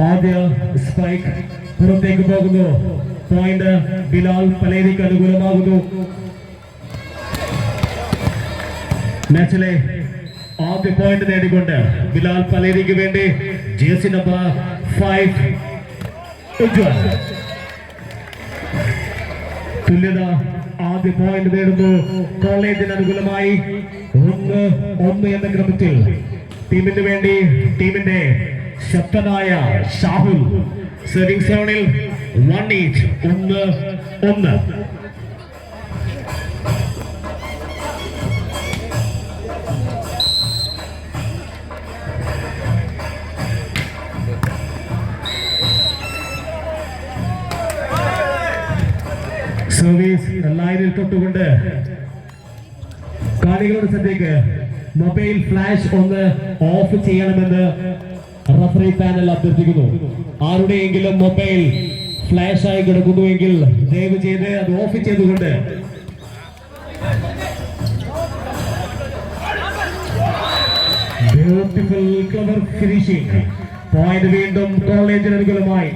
ആദ്യ സ്പൈക്ക് പുറത്തേക്ക് പോകുന്നു. പോയിന്റ് ബിലാൽ പലേരിക്ക് അനുകൂലമാകുന്നു. മാച്ചിലെ ആദ്യ പോയിന്റ് നേടിക്കൊണ്ട് ബിലാൽ പലേരിക്ക് വേണ്ടി ജേഴ്സി നമ്പർ 5 ഉജ്വൽ. തുല്യത ആദ്യ പോയിന്റ് നേടുന്നു. കോളേജിന് അനുകൂലമായി 1-1 എന്ന ക്രമത്തിൽ ടീമിന് വേണ്ടി ടീമിന്റെ ശക്തനായ ഷാഹുൽ സെർവിംഗ് സോണിൽ 1-1. സർവീസ് ലൈനിൽ തൊട്ടുകൊണ്ട് കാണികളുടെ ശ്രദ്ധയ്ക്ക് മൊബൈൽ ഫ്ലാഷ് ഒന്ന് ഓഫ് ചെയ്യണമെന്ന് റഫറി പാനൽ അഭ്യർത്ഥിക്കുന്നു. ആരുടെയെങ്കിലും മൊബൈൽ ഫ്ലാഷ് ആയി കിടക്കുന്നുവെങ്കിൽ ദയവ് ചെയ്ത് അത് ഓഫ് ചെയ്തുകൊണ്ട് ബ്യൂട്ടിഫുൾ ക്ലവർ ഫിനിഷിംഗ്. പോയിന്റ് വീണ്ടും കോളേജിന് അനുകൂലമായി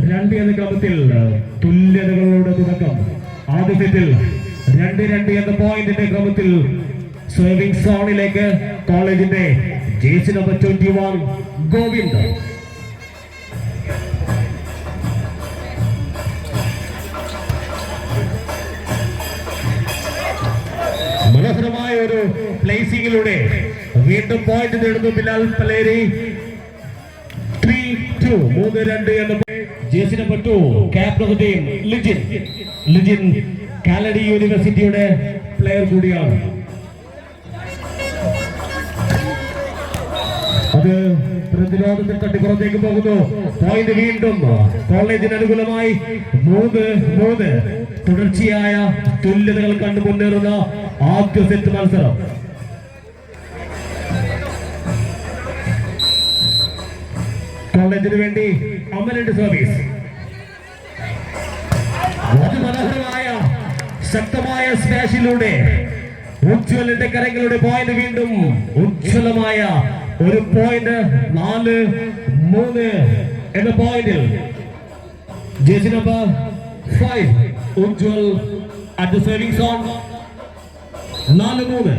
2 എന്ന ക്രമത്തിൽ തുല്യതകളുടെ തുടക്കം. ആദ്യ സെറ്റിൽ 2-2 എന്ന പോയിന്റിന്റെ ക്രമത്തിൽ സർവിംഗ് സോണിലേക്ക് കോളേജിന്റെ ജേഴ്സി നമ്പർ 21 ഗോവിന്ദ്. മനോഹരമായ ഒരു പ്ലേസിംഗിലൂടെ വീണ്ടും പോയിന്റ് നേടുന്നു ബിലാൽ പലേരി. 3-2 എന്ന jersey number 2 captain of the team Lijin Kalady യൂണിവേഴ്സിറ്റിയുടെ പ്ലെയർ കൂടിയാണ്. അത് പ്രതിരോധത്തിൽ തട്ടി പുറത്തേക്ക് പോകുന്നു. പോയിന്റ് വീണ്ടും കോളേജിന് അനുകൂലമായി 3-3. തുടർച്ചയായ തുല്യതകൾ കണ്ടു മുന്നേറുന്ന ആദ്യ സെറ്റ് മത്സരം. കോളേജിന് വേണ്ടി അമലിന്റെ സർവീസ്. മനോഹരമായ ശക്തമായ സ്മാഷിലൂടെ ഉജ്വലിന്റെ കരങ്ങളുടെ പോയിന്റ് വീണ്ടും ഉജ്വലമായ ഒരു പോയിന്റ്. 4-3 എന്ന പോയിന്റിൽ jersey number 5 Ujjwal at serving zone. 4-3.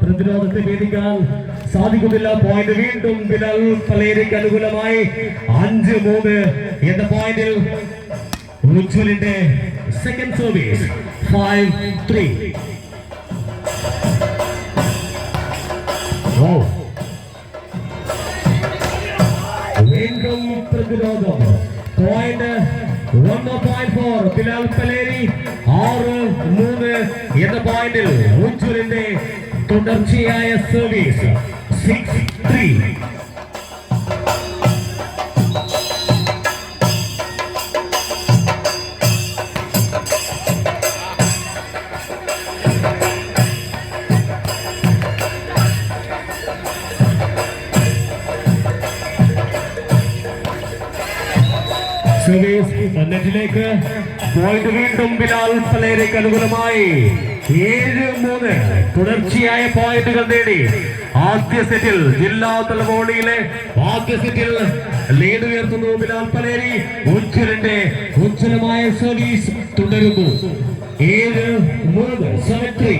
പ്രതിരോധത്തെ ഭേദിക്കാൻ സാധിക്കുന്നില്ല. പോയിന്റ് വീണ്ടും ബിലാൽ പലേരിക്ക് അനുകൂലമായി 5-3 എന്ന പോയിന്റിൽ ഉജ്വലിന്റെ സെക്കൻഡ് സർവീസ്. 5-3. വീണ്ടും പ്രതിരോധം. പോയിന്റ് 1.4 ബിലാൽ പലേരി. 6-3 എന്ന പോയിന്റിൽ ഉജ്വലിന്റെ തുടർച്ചയായ സർവീസ്. 6-3. സർവീസ് നെറ്റിലേക്ക്. പോയിന്റ് വീണ്ടും ബിലാൽ പലേരിക്ക് അനുകൂലമായി 7-3. തുടർച്ചയായ പോയിന്റുകൾ നേടി ആദ്യ സെറ്റിൽ ജില്ലാതല വോളിയിലെ ആദ്യ സെറ്റിൽ ലീഡ് ഉയർത്തുന്നു ബിലാൽ പലേരി. ഉജ്വലിന്റെ ഉജ്വലമായ സർവീസ് തുടരുന്നു. 7-3. 7-3.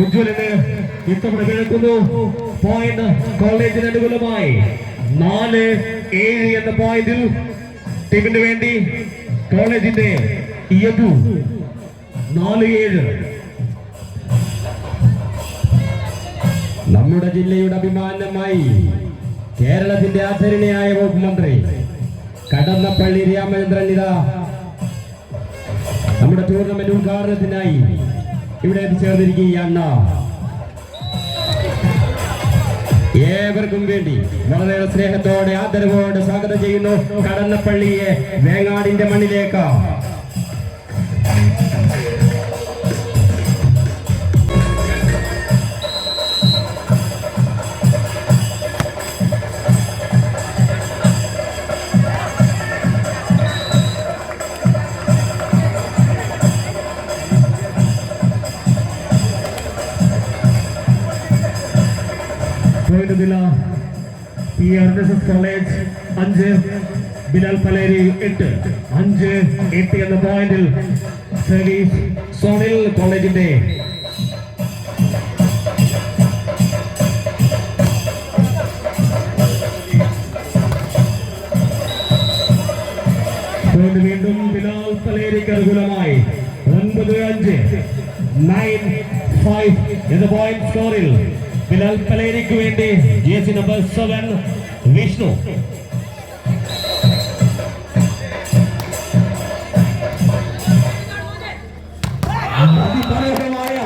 ഉജ്വലിന് ഇത്തവണ വിളക്കുന്നു. പോയിന്റ് കോളേജിന് അനുകൂലമായി 4-7 എന്ന പോയിന്റിൽ ടീമിന് വേണ്ടി കോളേജിന്റെ 4-7. നമ്മുടെ ജില്ലയുടെ അഭിമാനമായി കേരളത്തിന്റെ ആദരണീയായ വകുപ്പ് മന്ത്രി കടന്നപ്പള്ളി രാമചന്ദ്രൻ ഇതാ നമ്മുടെ ടൂർണമെന്റ് ഉദ്ഘാടനത്തിനായി ഇവിടെ എത്തിച്ചേർന്നിരിക്കുകയാണ്. ഏവർക്കും വേണ്ടി വളരെ സ്നേഹത്തോടെ ആദരവോടെ സ്വാഗതം ചെയ്യുന്നു കടന്നപ്പള്ളിയെ വേങ്ങാടിന്റെ മണ്ണിലേക്ക്. പോയിന്റ് നില PRNSS കോളേജ് 5, ബിലാൽ പലേരി 8. 5-8 എന്ന പോയിന്റിൽ സർവീസ് സോണിൽ കോളേജിന്റെ വീണ്ടും ബിലാൽ പലേരിക്ക് അനുകൂലമായി 9-5, 9-5 എന്ന പോയിന്റ് സ്കോറിൽ ബിലാൽ പലേരിക്ക് വേണ്ടി ജേഴ്സി നമ്പർ 7 വിഷ്ണു. അതിമനോഹരമായ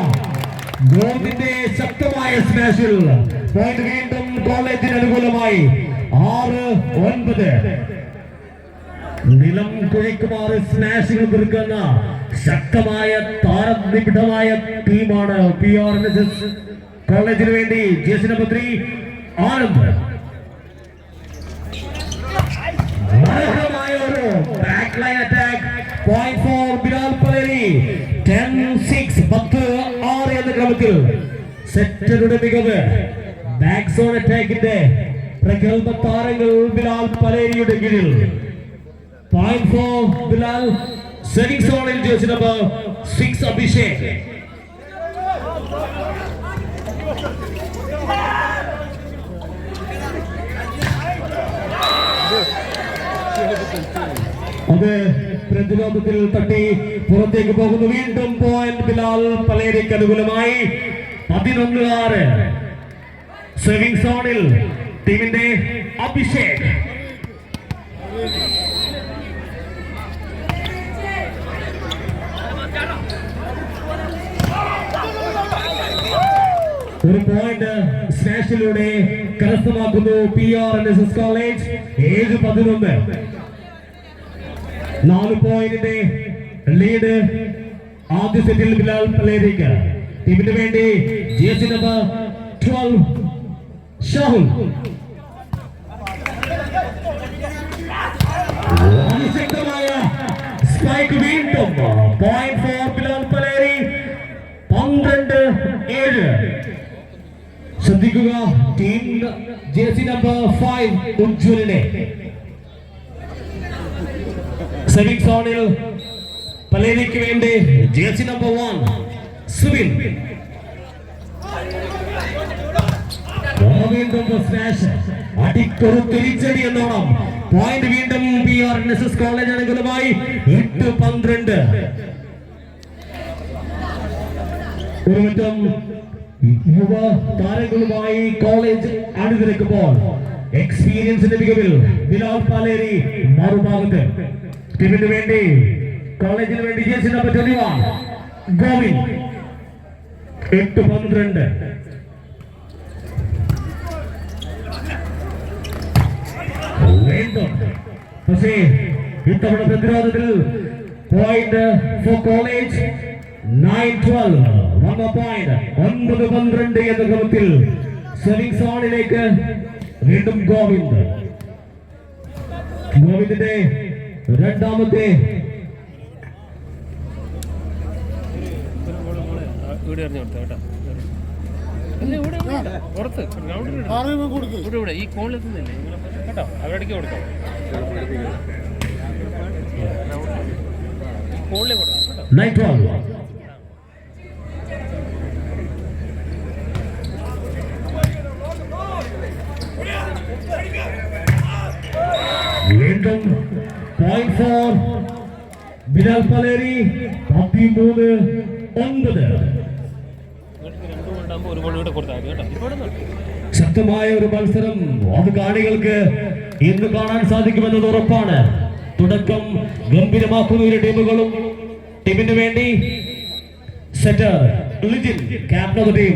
ഗോളിന്റെ ശക്തമായ സ്മാഷിൽ പോയിന്റ് വീണ്ടും കോളേജിന് അനുകൂലമായി 6-9. നിലം കുഴിക്കുമാറ് സ്മാഷിംഗ് തീർക്കുന്ന ശക്തമായ താരനിബിഡമായ ടീമാണ് PRNSS കോളേജിന് വേണ്ടി ജേഴ്സി നമ്പർ 3 ആനന്ദ്. മനോഹരമായ ഒരു back line attack. Point for Bilal Paleri. 10-6, 10-6 എന്ന ക്രമത്തിൽ സെറ്ററുടെ മികവ്. ബാക്ക് സോൺ അറ്റാക്കിന്റെ പ്രഗത്ഭ താരങ്ങൾ ബിലാൽ പലേരിയുടെ കീഴിൽ. Point for Bilal. Setting zone jersey number 6 Abhishek. അത് പ്രതിരോധത്തിൽ തട്ടി പുറത്തേക്ക് പോകുന്നു. വീണ്ടും പോയിന്റ് ബിലാൽ പലേരിക്ക് അനുകൂലമായി 11-6. സേവിംഗ് സോണിൽ ടീമിന്റെ അഭിഷേക്. ഒരു പോയിന്റ് സ്മാഷിലൂടെ കരസ്ഥമാക്കുന്നു PRNSS കോളേജ്. 7-11. 4 പോയിന്റിന്റെ ലീഡ് ആദ്യ സെറ്റിൽ ബിലാൽ പലേരിക്ക്. ടീമിന് വേണ്ടി ജേഴ്സി നമ്പർ 12 ഷാഹുൽ. ശക്തമായ സ്പൈക്ക്. വീണ്ടും പോയിന്റ് ഫോർ ബിലാൽ പലേരി. 12-7. ശ്രദ്ധിക്കുക, ടീം ജേഴ്സി നമ്പർ 5 ഉജ്ജ്വലിനെ. സെവിംഗ് സോണിൽ പലേരിക്ക് വേണ്ടി ജേഴ്സി നമ്പർ 1 സുബിൻ. വീണ്ടും സ്മാഷ്. അടിക്കൊരു തിരിച്ചടി എന്നോണം. പോയിന്റ് വീണ്ടും PRNSS കോളേജ് അനുകൂലമായി. 8-12. ഒരു മറ്റം യുവ താരങ്ങളുമായി കോളേജ് അണിനിരക്കുമ്പോൾ എക്സ്പീരിയൻസിന്റെ മികവിൽ ബിലാൽ പലേരി മറുഭാഗത്ത്. ടീമിന് വേണ്ടി കോളേജിന് വേണ്ടി ജേഴ്സി നമ്പർ 21 ഗോവിന്ദ്. 8-12. വീണ്ടും പക്ഷേ ഇത്തവണ പ്രതിരോധത്തിൽ പോയിന്റ് ഫോർ കോളേജ്. 9-12. 1 പോയിന്റ്. 9-12 എന്ന ക്രമത്തിൽ സെവിംഗ് സോണിലേക്ക് വീണ്ടും ഗോവിന്ദ്. ഗോവിന്ദിന്റെ രണ്ടാമത്തെ ഈ കോണിലെത്തുന്നില്ലേ കേട്ടോ, അവരടിക്ക് കൊടുക്കാം. കോണിലെ കൊടുക്കാം കേട്ടോ. 9-12. വീണ്ടും പോയിന്റ് ഫോർ ബിലാൽ പലേരി. 13-9. ശക്തമായ ഒരു മത്സരം അത് കാണികൾക്ക് ഇന്ന് കാണാൻ സാധിക്കുമെന്നത് ഉറപ്പാണ്. തുടക്കം ഗംഭീരമാക്കുന്ന ഇരു ടീമുകളും. ടീമിന് വേണ്ടി setter Lijin, captain of the team.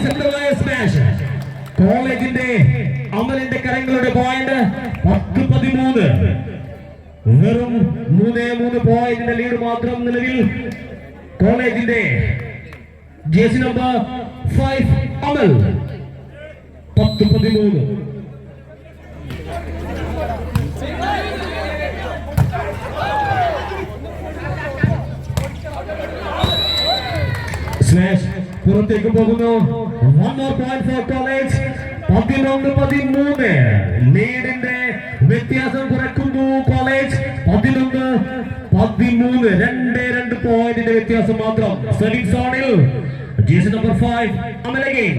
ശക്തമായ സ്മാഷ്. കോളേജിന്റെ അമലിന്റെ കരങ്ങളുടെ പോയിന്റ് 10-13. വെറും 3 പോയിന്റിന്റെ ലീഡ് മാത്രം നിലവിൽ കോളേജിന്റെ ജേഴ്സി നമ്പർ 5 അമൽ. 10-13. സ്മാഷ് പുറത്തേക്ക് പോകുന്നു. 1 more point for college. 11-13 ലീഡിന്റെ വ്യത്യാസം കുറയ്ക്കുന്നു കോളേജ്. 11-13 2 പോയിന്റിന്റെ വ്യത്യാസം മാത്രം. സർവീസ് സോണിൽ jersey number 5 Amal again.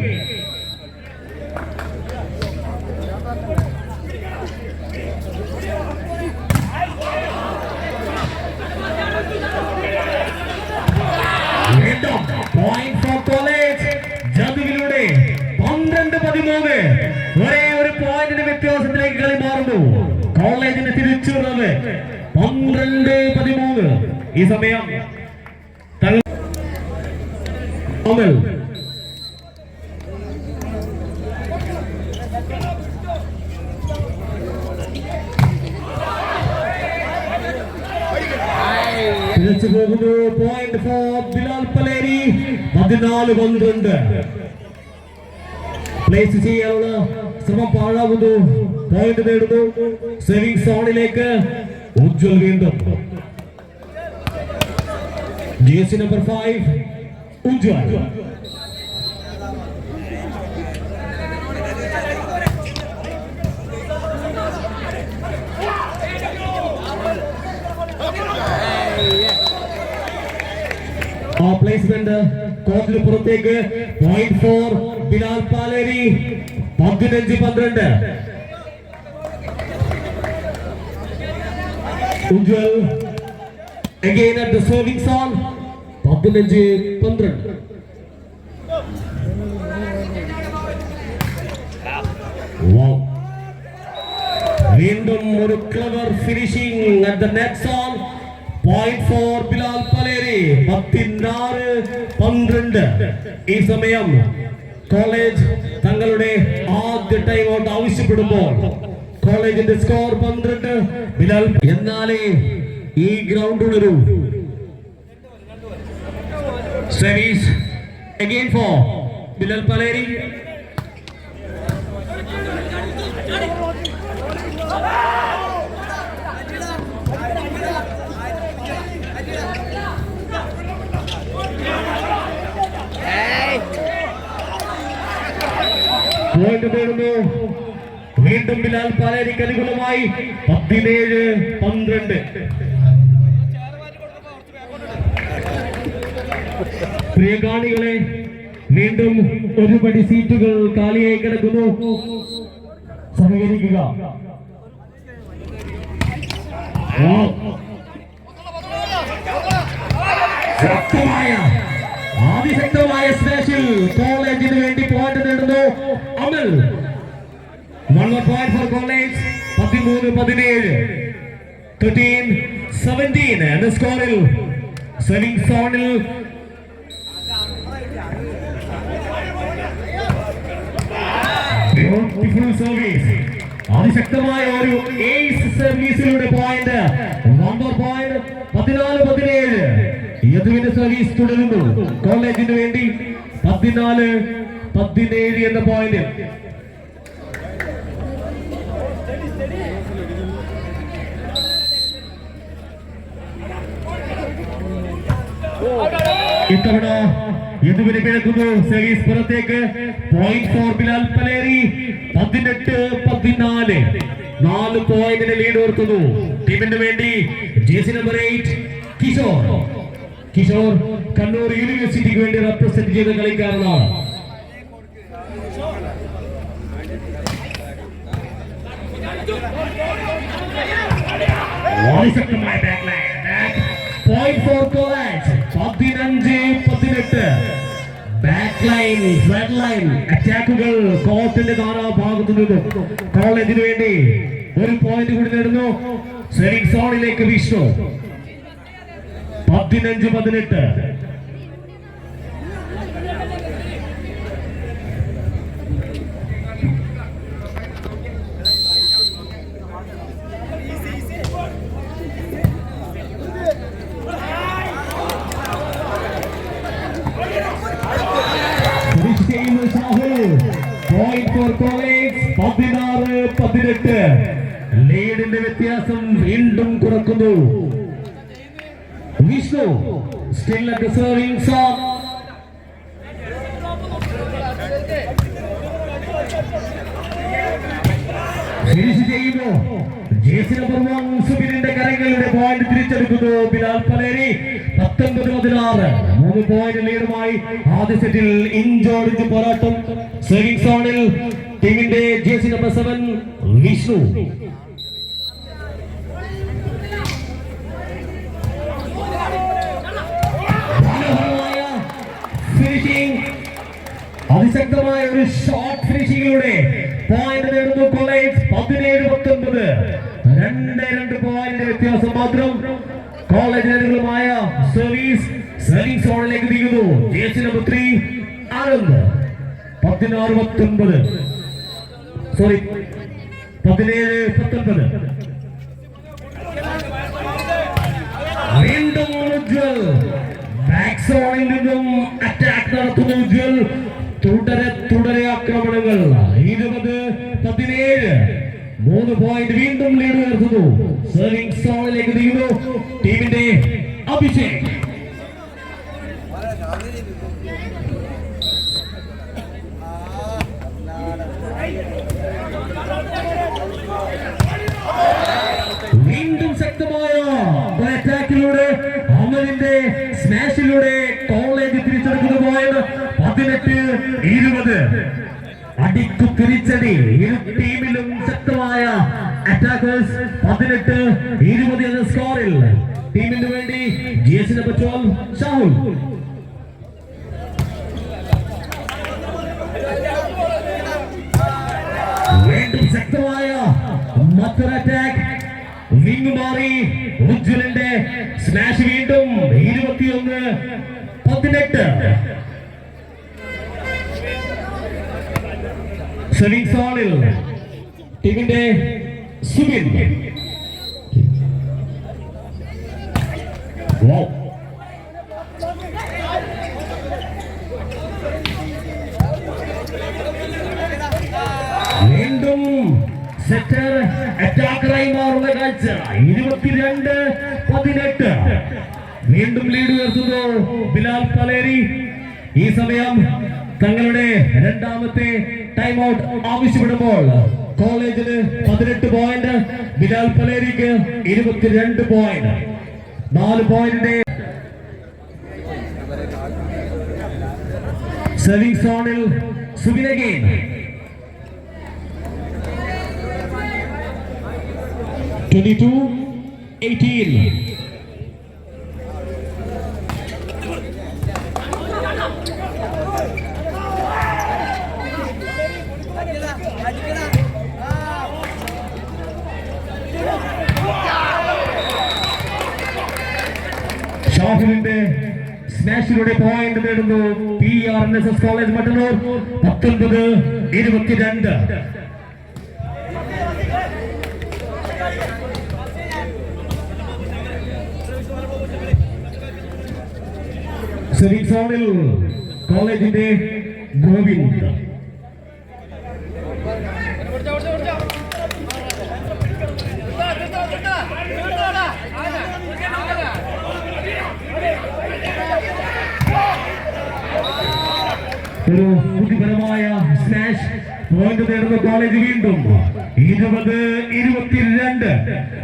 Point for college. ജാദുവിലൂടെ 12-13 ഒരേ ഒരു പോയിന്റിന്റെ വ്യത്യാസത്തിലേക്ക് കളി മാറുന്നു. കോളേജിന് തിരിച്ചുള്ളത് 12-13. ഈ സമയം അമൽ തിരിച്ചു പോകുന്നു. Point for Bilal Paleri. 14-12 place ചെയ്യാനുള്ള ശ്രമം പാഴാകുന്നു. പോയിന്റ് നേടുന്നു. സേവിംഗ് സോണിലേക്ക് ഉജ്വൽ വീണ്ടും. Jersey number 5 Ujwal. ആ പ്ലേസ്മെന്റ് കോർട്ടിന് പുറത്തേക്ക്. Point for Bilal Paleri. 15-12 Ujwal again at the serving zone. 15-12. Wow. വീണ്ടും ഒരു clever finishing at the net zone. Point for Bilal Paleri. 16-12 ഈ സമയം കോളേജ് തങ്ങളുടെ ആദ്യ ടൈം ഔട്ട് ആവശ്യപ്പെടുമ്പോൾ കോളേജിന്റെ സ്കോർ 12 ബിലാൽ. എന്നാലേ ഈ ഗ്രൗണ്ട് ഉള്ളൊരു service again four Bilal Paleri. Point നേടുന്നു. വീണ്ടും ബിലാൽ പാലേരിക്ക് അനുകൂലമായി. 17-12. പ്രിയ കാണികളെ, വീണ്ടും ഒരുപടി സീറ്റുകൾ കാലിയായി കിടക്കുന്നു. സഹകരിക്കുക. ശക്തമായ അതിശക്തമായ സ്പേസിൽ കോളേജിന് വേണ്ടി പോയിന്റ് നേടുന്നു അമൽ. 1 more point for college. 13-17 13-17 എന്ന സ്കോറിൽ സെർവിംഗ് സോണിൽ ബ്യൂട്ടിഫുൾ സർവീസ്. അതിശക്തമായ ഒരു ഏസ് സർവീസിലൂടെ പോയിന്റ്. 1 more point. 14-17 യദുവിന്റെ സർവീസ് തുടരുന്നു. കോളേജിന് വേണ്ടി 14-17 എന്ന പോയിന്റ്. ഇത്തവണ യദുവിനെ പിഴക്കുന്നു. സർവീസ് പുറത്തേക്ക്. Point for Bilal Paleri. 18-14 4 പോയിന്റിന് ലീഡ് ഓർക്കുന്നു. ടീമിന് വേണ്ടി ജേഴ്സി നമ്പർ 8 കിഷോർ. കിഷോർ കണ്ണൂർ യൂണിവേഴ്സിറ്റിക്ക് വേണ്ടി റെപ്രസെന്റ് ചെയ്ത കളിക്കാരനാണ്. Point for college. 15-18 back line front line അറ്റാക്കുകൾ കോർട്ടിന്റെ നാനാഭാഗത്തു നിന്നും കോളേജിന് വേണ്ടി ഒരു പോയിന്റ് കൂടി നേടുന്നു. സെർവിംഗ് സോണിലേക്ക് വിഷ്ണു. 15-18 point for college. 16-18 ലീഡിന്റെ വ്യത്യാസം വീണ്ടും കുറക്കുന്നു. Vishnu still at the serving zone. Finish ചെയ്യുന്നു. ജേഴ്സി നമ്പർ 1 സുബിനിന്റെ കരങ്ങളുടെ പോയിന്റ് തിരിച്ചെടുക്കുന്നു ബിലാൽ പലേരി. 19-16 3 പോയിന്റ് ലീഡുമായി ആദ്യ സെറ്റിൽ ഇഞ്ചോടിഞ്ച് പോരാട്ടം. സേവിംഗ് സോണിൽ ടീമിന്റെ ജേഴ്സി നമ്പർ 7 വിഷ്ണു. അതിശക്തമായ ഒരു ഷോട്ട് ഫിനിഷിംഗിലൂടെ പോയിന്റ് നേടുന്നു കോളേജ്. 17-19 2 പോയിന്റ് വ്യത്യാസം മാത്രം. കോളേജ് നേതൃത്വമായ സർവീസ് സോണിലേക്ക് നീങ്ങുന്നു. Jersey number 3 Anand. 16-19 സോറി 17-19. വീണ്ടും ഉജ്വൽ ബാക്ക് സോണിൽ നിന്നും അറ്റാക്ക് നടത്തുന്നു. ഉജ്വൽ തുടരെ ആക്രമണങ്ങൾ. 20-17 3 പോയിന്റ് വീണ്ടും ലീഡ് ഉയർത്തുന്നു. സർവിംഗ് സോണിലേക്ക് നീങ്ങുന്നു ടീമിന്റെ അഭിഷേക്. വീണ്ടും ശക്തമായ അറ്റാക്കിലൂടെ അമലിന്റെ സ്മാഷിലൂടെ കോളേജ് തിരിച്ചെടുക്കുന്ന പോയത്. 18-20 അടിക്കു തിരിച്ചടി. ഇരു ടീമിലും ശക്തമായ അറ്റാക്കേഴ്സ്. 18-20 എന്ന സ്കോറിൽ ടീമിന് വേണ്ടി ജേഴ്സി നമ്പർ 12 ഷാഹുൽ. വീണ്ടും ശക്തമായ മറ്റൊരു അറ്റാക്ക്. വിങ് മാറി ഉജ്വലിന്റെ സ്മാഷ്. വീണ്ടും 21-18 സർവിംഗ് സോണിൽ ടീമിന്റെ സുബിൻ. വീണ്ടും സെറ്റർ അറ്റാക്കറായി മാറുന്ന കാഴ്ച. 22-18 വീണ്ടും ലീഡ് ഉയർത്തുന്നു ബിലാൽ പലേരി. ഈ സമയം തങ്ങളുടെ രണ്ടാമത്തെ ടൈം ഔട്ട് ആവശ്യപ്പെടുമ്പോൾ കോളേജിന് 18 പോയിന്റ്, ബിലാൽ പലേരിക്ക് 22 പോയിന്റ്. 4 പോയിന്റിന്റെ സർവിംഗ് സോണിൽ സുബിൻ അഗൈൻ. ഷാഹുലിന്റെ സ്മാഷിലൂടെ പോയിന്റ് നേടുന്നു PRNSS കോളേജ് മട്ടന്നൂർ. 19-22 സർവിംഗ് സോണിൽ കോളേജിന്റെ ഗോവിന്ദ്. ഒരു ബുദ്ധിപരമായ സ്മാഷ് പോയിന്റ് നേടുന്ന കോളേജ്. വീണ്ടും 20-22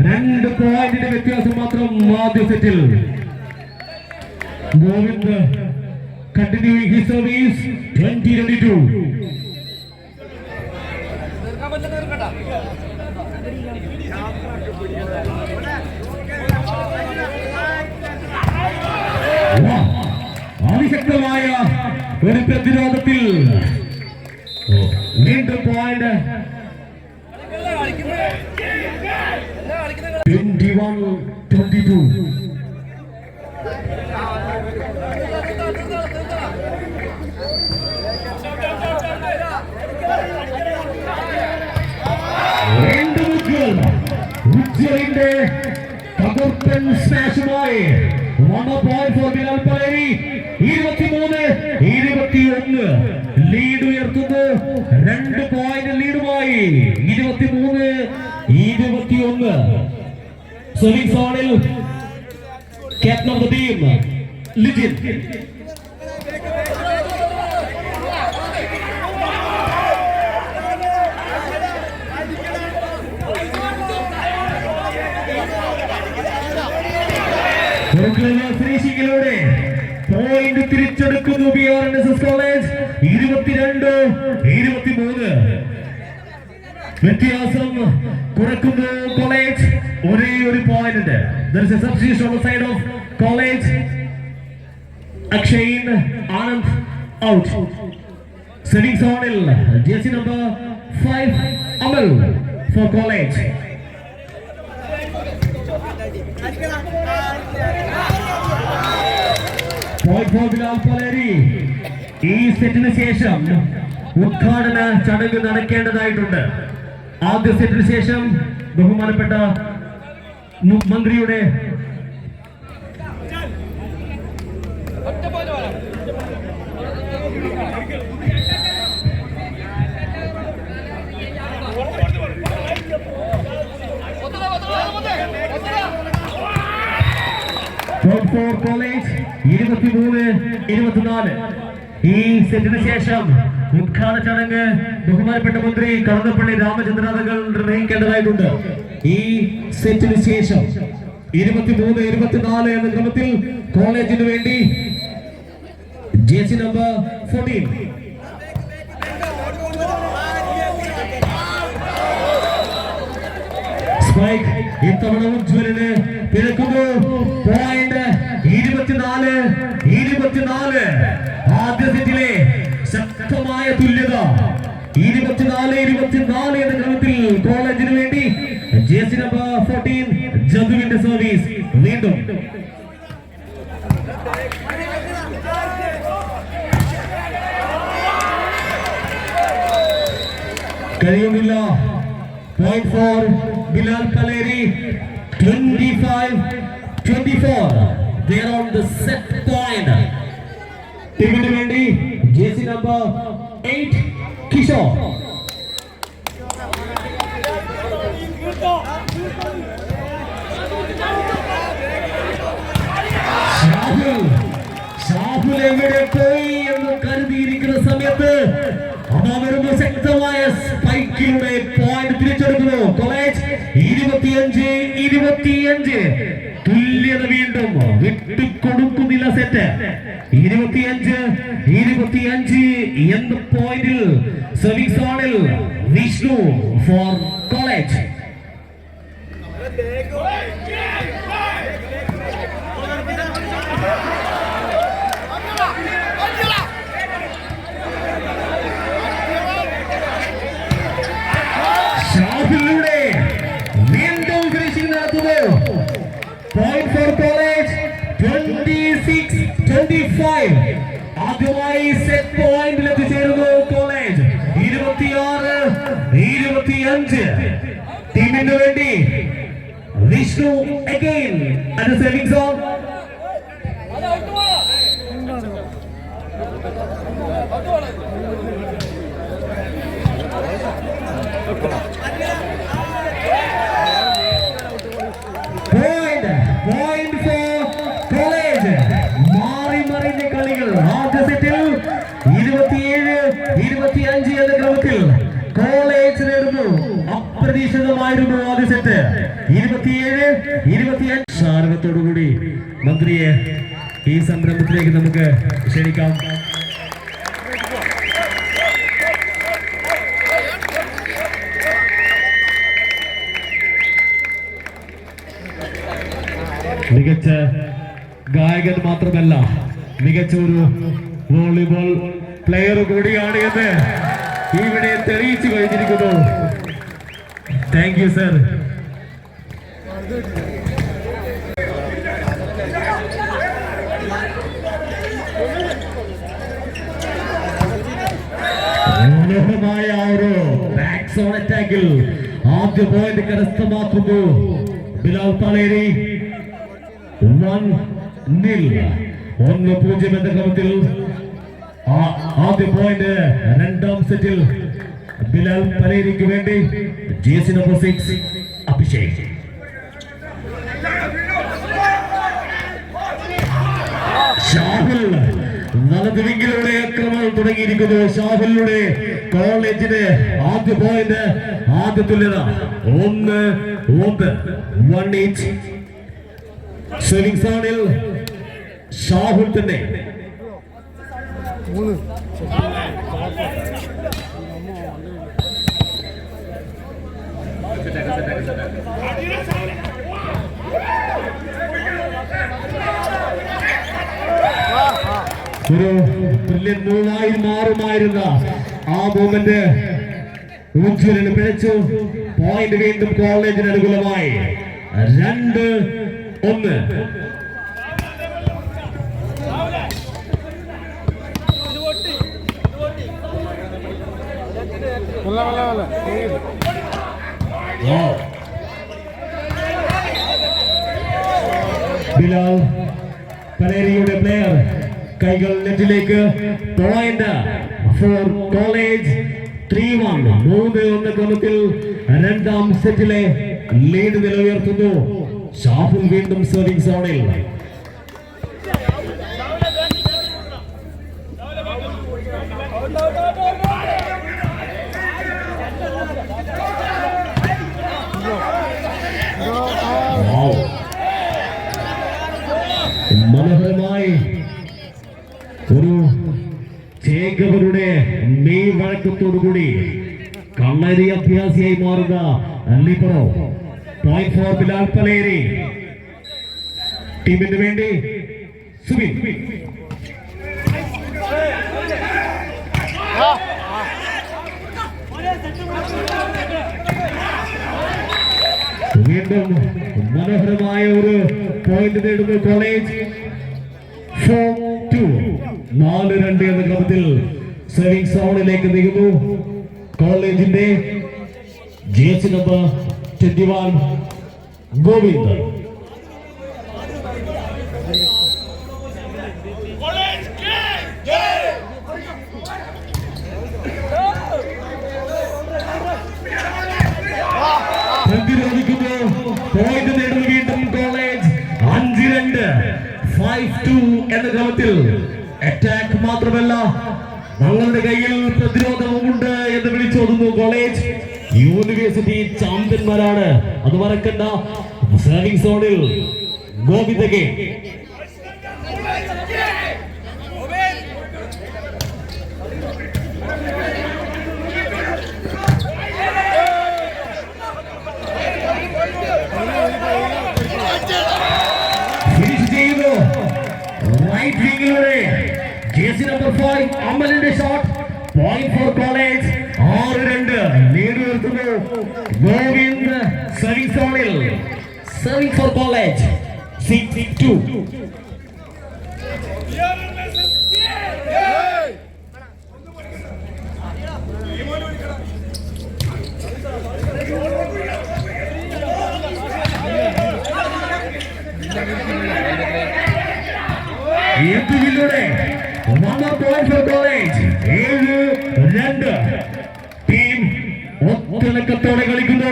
2 പോയിന്റിന്റെ വ്യത്യാസം മാത്രം ആദ്യ സെറ്റിൽ. Govind continuing his service. 20-22 അതിശക്തമായ ഒരു പ്രതിരോധത്തിൽ വീണ്ടും പോയിന്റ്. 21-22 ഉജ്വലിന്റെ തകർപ്പൻ സ്മാഷുമായി 1 point for Bilal Paleri. 23-21 lead ഉയർത്തുന്നു. 2 പോയിന്റ് ലീഡുമായി 23-21 സർവിംഗ് സോണിൽ captain of the team Lijin. ഫിനിഷിങ്ങിലൂടെ പോയിന്റ് തിരിച്ചെടുക്കുന്നു BRNSS കോളേജ് 22-23. വ്യത്യാസം കുറക്കുന്നു കോളേജ്. ഒരേ ഒരു point. There is a substitution on the side of college. Akshayn Anand out. Setting zonil jersey number 5 Amal for college. Point for Bilal Paleri. ഈ സെറ്റിന് ശേഷം ഉദ്ഘാടന ചടങ്ങ് നടക്കേണ്ടതായിട്ടുണ്ട്. ആദ്യ സെറ്റിന് ശേഷം ബഹുമാനപ്പെട്ട മന്ത്രിയുടെ കോളേജ് 23-24. ഈ സെറ്റിന് ശേഷം ഉദ്ഘാടന ചടങ്ങ് ബഹുമാനപ്പെട്ട മന്ത്രി കടന്നപ്പള്ളി രാമചന്ദ്രനാഥകൾ നിർവഹിക്കേണ്ടതായിട്ടുണ്ട്. ഈ സെറ്റിന് ശേഷം 23-24 എന്ന ക്രമത്തിൽ കോളേജിന് വേണ്ടി ജേഴ്സി നമ്പർ 14 സ്പൈക്ക് ഇത്തവണ ഉജ്വലിന് പിഴക്കുന്നു. പോയിന്റ് 24-24. ആദ്യ സെറ്റിലെ ശക്തമായ തുല്യത 24-24 എന്ന ക്രമത്തിൽ കോളേജിന് വേണ്ടി ജേഴ്സി നമ്പർ 14 ജദുവിന്റെ സർവീസ്. വീണ്ടും കഴിയുന്നില്ല. Point for Bilal Paleri. 25-24. They are on the set point. ടീമിന് വേണ്ടി ജേഴ്സി നമ്പർ 8 കിഷോർ. ഷാഹുൽ എവിടെ പോയി എന്ന് കരുതിയിരിക്കുന്ന സമയത്ത് അതാവരുന്ന ശക്തമായ സ്പൈക്കിലൂടെ പോയിന്റ് തിരിച്ചെടുക്കുന്നു കോളേജ്. 25-25. തുല്യത വീണ്ടും വിട്ടുകൊടുക്കുന്നില്ല സെറ്റ്. 25-25 എന്ന പോയിന്റിൽ സർവീസ് ഓണിൽ വിഷ്ണു ഫോർ കോളേജ്. ഷാഫിലൂടെ വീണ്ടും ഫിനിഷിംഗ് നടത്തുന്നു. Point for college 26-25. ആദ്യമായി സെറ്റ് പോയിന്റിൽ എത്തിച്ചേരുന്നു കോളേജ്. 26-25. ടീമിന് വേണ്ടി Vishnu again at the serving zone. Point for college. മാറി മറിഞ്ഞ കളികൾ. ആദ്യ സെറ്റിൽ 27-25 എന്ന ക്രമത്തിൽ കോളേജ് നേടുന്നു. അപ്രതീക്ഷിതമായിരുന്നു ആദ്യ സെറ്റ്. 27-25. സാരവത്തോടുകൂടി മന്ത്രിയെ ഈ സംരംഭത്തിലേക്ക് നമുക്ക് ക്ഷണിക്കാം. മികച്ച ഗായകൻ മാത്രമല്ല മികച്ച ഒരു വോളിബോൾ പ്ലെയർ കൂടിയാണ് എന്ന് ഇവിടെ തെളിയിച്ചു കഴിഞ്ഞിരിക്കുന്നു. Thank you sir. മനോഹരമായ ഒരു ബാക്ക് സോൺ അറ്റാക്കിൽ ആദ്യ പോയിന്റ് കരസ്ഥമാക്കുന്നു ബിലാൽ പാലേരി. 1-0 എന്ന ക്രമത്തിൽ ആദ്യ പോയിന്റ് രണ്ടാം സെറ്റിൽ ബിലാൽ പലേരിക്ക് വേണ്ടി ജേഴ്സി നമ്പർ 6 അഭിഷേക്. ഷാഹുൽ വലതുവിങ്ങിലൂടെ ആക്രമണം തുടങ്ങിയിരിക്കുന്നു. ഷാഹുലിലൂടെ കോളേജിന് ആദ്യ പോയിന്റ്, ആദ്യ തുല്യത 1-1. 1 each. Serving zone ഷാഹുൽ തന്നെ. ഒരു ബ്രില്യൻ മൂവായി മാറുമായിരുന്ന ആ മൂമെന്റ് ഉജ്ജ്വലന് പിഴച്ചു. പോയിന്റ് വീണ്ടും കോളേജിന് അനുകൂലമായി 2-1. ബിലാൽ പലേരിയുടെ പ്ലെയർ കൈകൾ നെറ്റിലേക്ക്. Point for college. 3-1. 3-1 ക്രമത്തിൽ രണ്ടാം സെറ്റിലെ ലീഡ് നിലയുയർത്തുന്നു. ഷാഹുൽ വീണ്ടും സർവിംഗ് സോണിൽ. മനോഹരമായി ഒരു ചേകവരുടെ മെയ് വഴക്കത്തോടുകൂടി കളരി അഭ്യാസിയായി മാറുന്ന libero. Point for Bilal Paleri. ടീമിന് വേണ്ടി സുബിൻ. വീണ്ടും മനോഹരമായ ഒരു പോയിന്റ് നേടുന്നു കോളേജ്. 4-2. 4-2 എന്ന ക്രമത്തിൽ സർവിംഗ് സോണിലേക്ക് നീങ്ങുന്നു കോളേജിന്റെ ജേഴ്സി നമ്പർ 21 ഗോവിന്ദ്. പ്രതിരോധിക്കുന്നു. പോയിന്റ് നേടുന്നു വീണ്ടും കോളേജ്. 5-2. 5-2 എന്ന ക്രമത്തിൽ അറ്റാക്ക് മാത്രമല്ല ഞങ്ങളുടെ കയ്യിൽ പ്രതിരോധവുമുണ്ട് എന്ന് വിളിച്ചോതുന്നു കോളേജ്. യൂണിവേഴ്സിറ്റി ചാമ്പ്യന്മാരാണ്, അത് മറക്കണ്ട. സർവിംഗ് സോണിൽ ഗോവിന്ദകെ. ഫിനിഷ് ചെയ്യുന്നു റൈറ്റ് വിങ്ങിലൂടെ ജേഴ്സി നമ്പർ 5 അമലിന്റെ shot. Point for college. 6-2 lead ഉയർത്തുന്നു ഗോവിന്ദ് സർവിംഗ് സോണിൽ. Serving for college. 6-2. ടീം ഒത്തിണക്കത്തോടെ കളിക്കുന്നു.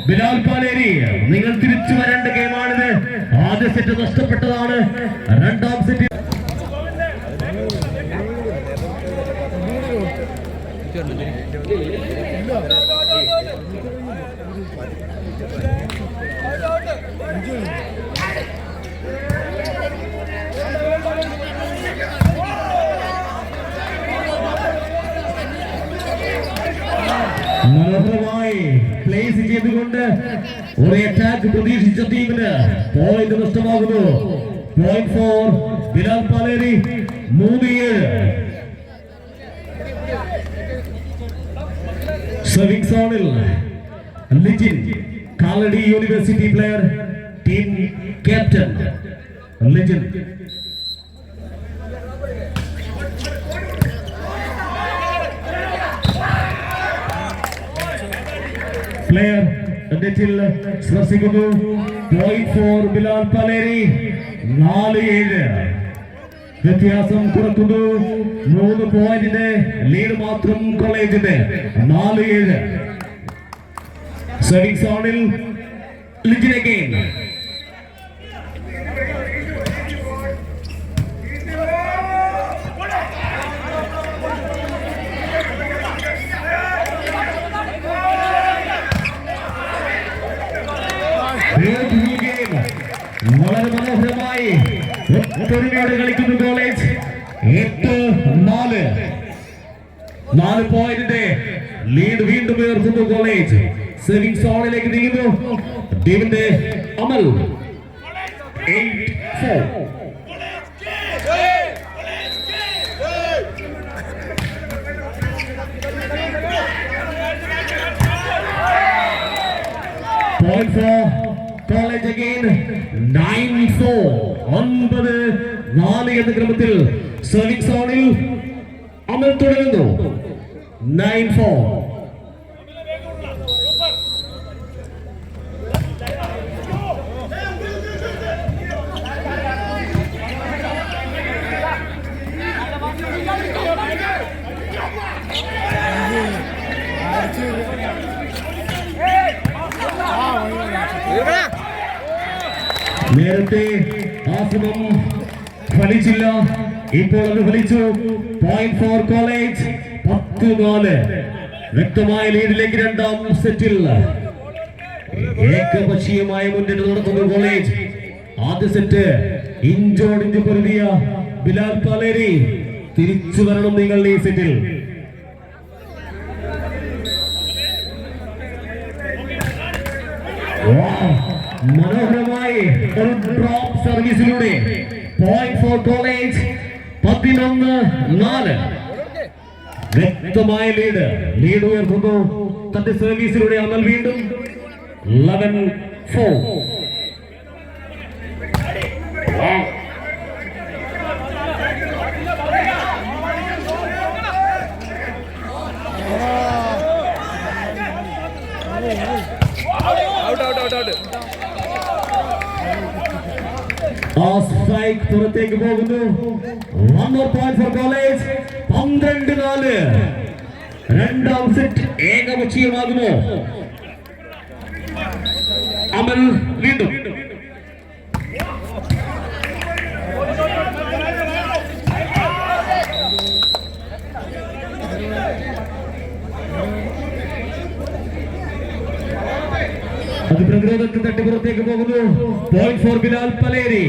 ബിലാൽ പാലേരി, നിങ്ങൾ തിരിച്ചു വരേണ്ട ഗെയിമാണിത്. ആദ്യ സെറ്റ് നഷ്ടപ്പെട്ടതാണ്. രണ്ടാം സെറ്റ് മനോഹരമായി പ്ലേസ് ചെയ്തുകൊണ്ട് ഒരു അറ്റാക്ക് പ്രതീക്ഷിച്ച ടീമിന് പോയിന്റ് നഷ്ടമാകുന്നു. Point for Bilal Paleri. 3-7. Serving സോണിൽ Lijin Kalady university player, team captain Lijin. Player നെറ്റിൽ സ്പർശിക്കുന്നു. Point for Bilal Paleri. 4-7 വ്യത്യാസം കുറക്കുന്നു. 3 പോയിന്റിന്റെ ലീഡ് മാത്രം കോളേജിന്റെ. 4-7. സർവിംഗ് സോണിൽ ലിജിൻ അഗൈൻ. വളരെ മനോഹരമായി പൊരുമയോടെ കളിക്കുന്നു കോളേജ്. 8-4 പോയിന്റിന്റെ ലീഡ് വീണ്ടും ഉയർത്തുന്നു കോളേജ്. സേവിംഗ് സോണിലേക്ക് നീങ്ങുന്നു ടീമിന്റെ അമൽ. 8-4. Point for college again. 9-4. 9-4 എന്ന ക്രമത്തിൽ സർവീസ് സോണിൽ അമൽ തുടരുന്നു. 9-4. നേരത്തെ ആ ശ്രമം ഫലിച്ചില്ല, ഇപ്പോൾ അത് ഫലിച്ചു. Point for college. 10-4 വ്യക്തമായ ലീഡിലേക്ക് രണ്ടാം സെറ്റിൽ ഏകപക്ഷീയമായ മുന്നേറ്റം നടത്തുന്നു കോളേജ്. ആദ്യ സെറ്റ് ഇഞ്ചോടിഞ്ച് പൊരുതിയ ബിലാൽ പാലേരി. തിരിച്ചു വരണം നിങ്ങൾ ഈ സെറ്റിൽ. മനോഹരമായി ഒരു ഡ്രോപ്പ് സർവീസിലൂടെ പോയിന്റ് ഫോർ കോളേജ്. 11-4 വ്യക്തമായ ലീഡ് ഉയർത്തുന്നു തന്റെ സർവീസിലൂടെ അമൽ വീണ്ടും. 11-4. ആ സ്ട്രൈക്ക് പുറത്തേക്ക് പോകുന്നു. 1 more point for college. 12-4 രണ്ടാം സെറ്റ് ഏകപക്ഷീയമാകുമോ? അമൽ വീണ്ടും. അത് പ്രതിരോധത്തിൽ തട്ടി പുറത്തേക്ക് പോകുന്നു. Point for Bilal Paleri.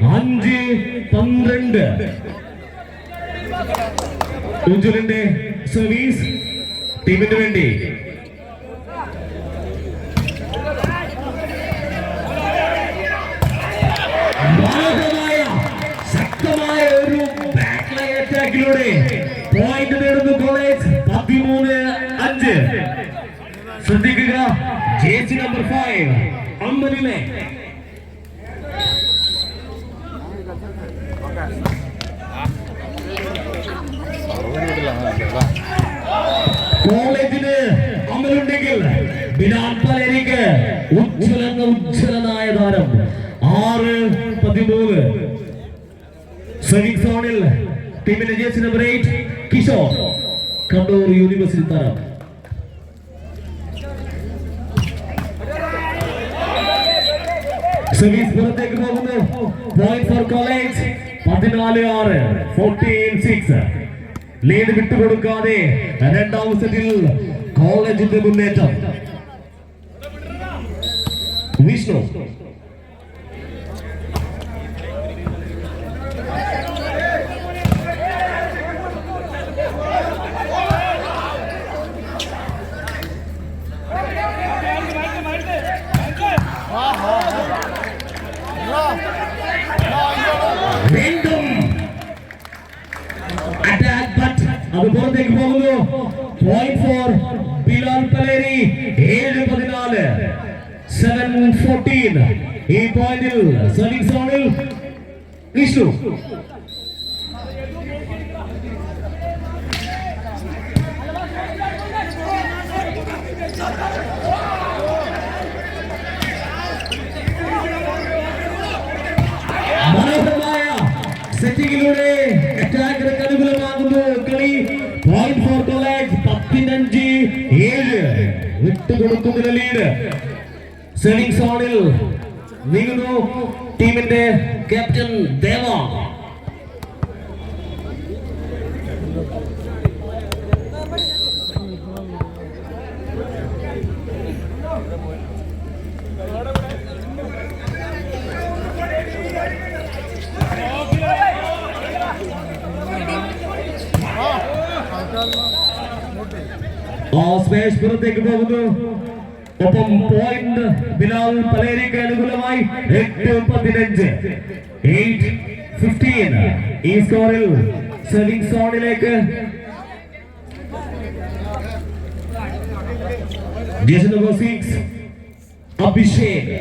5-12 ഉജ്വലിന്റെ സർവീസ് ടീമിന് വേണ്ടി. ശക്തമായ ഒരു ബാക്ക് ലൈൻ അറ്റാക്കിലൂടെ പോയിന്റ് നേടുന്നു കോളേജ്. 13-5. ശ്രദ്ധിക്കുക, ജേഴ്സി നമ്പർ 5 അമ്പലിനെ. കോളേജിന് അമലുണ്ടെങ്കിൽ ബിലാൽ പലേരിക്ക് ഉജ്ജ്വലനായ താരം. 6-13 സർവീസ് സോണിൽ ടീമിന്റെ jersey number 8 Kishore, Kannur university താരം. സർവീസ് പുറത്തേക്ക് പോകുന്നു. Point for college. 14-6 14-6 ലീഡ് വിട്ടുകൊടുക്കാതെ രണ്ടാം സെറ്റിൽ കോളേജിന്റെ മുന്നേറ്റം. വിഷ്ണു വീണ്ടും അറ്റാക്ക്, ബട്ട് അത് പുറത്തേക്ക് പോകുന്നു. Point for Bilal Paleri. 7-14 7-14 ഈ പോയിന്റിൽ സർവീസ് സോണിൽ വിഷ്ണു. മനോഹരമായ സെറ്റിങ്ങിലൂടെ അറ്റാക്കർക്ക് അനുകൂലമാകുന്നു കളി. Point for college. 15-7 വിട്ടുകൊടുക്കുന്നതിന് ലീഡ്. സെർവിംഗ് സോണിൽ നീങ്ങുന്നു ടീമിന്റെ ക്യാപ്റ്റൻ ദേവ. സ്മാഷ് പുറത്തേക്ക് പോകുന്നു. ഒപ്പം പോയിന്റ് ബിലാൽ പലേരിക്ക് അനുകൂലമായി 8-15 8-15 ഈ സ്കോറിൽ സെർവിംഗ് സോണിലേക്ക് ജേഴ്സി നമ്പർ 6 അഭിഷേക്.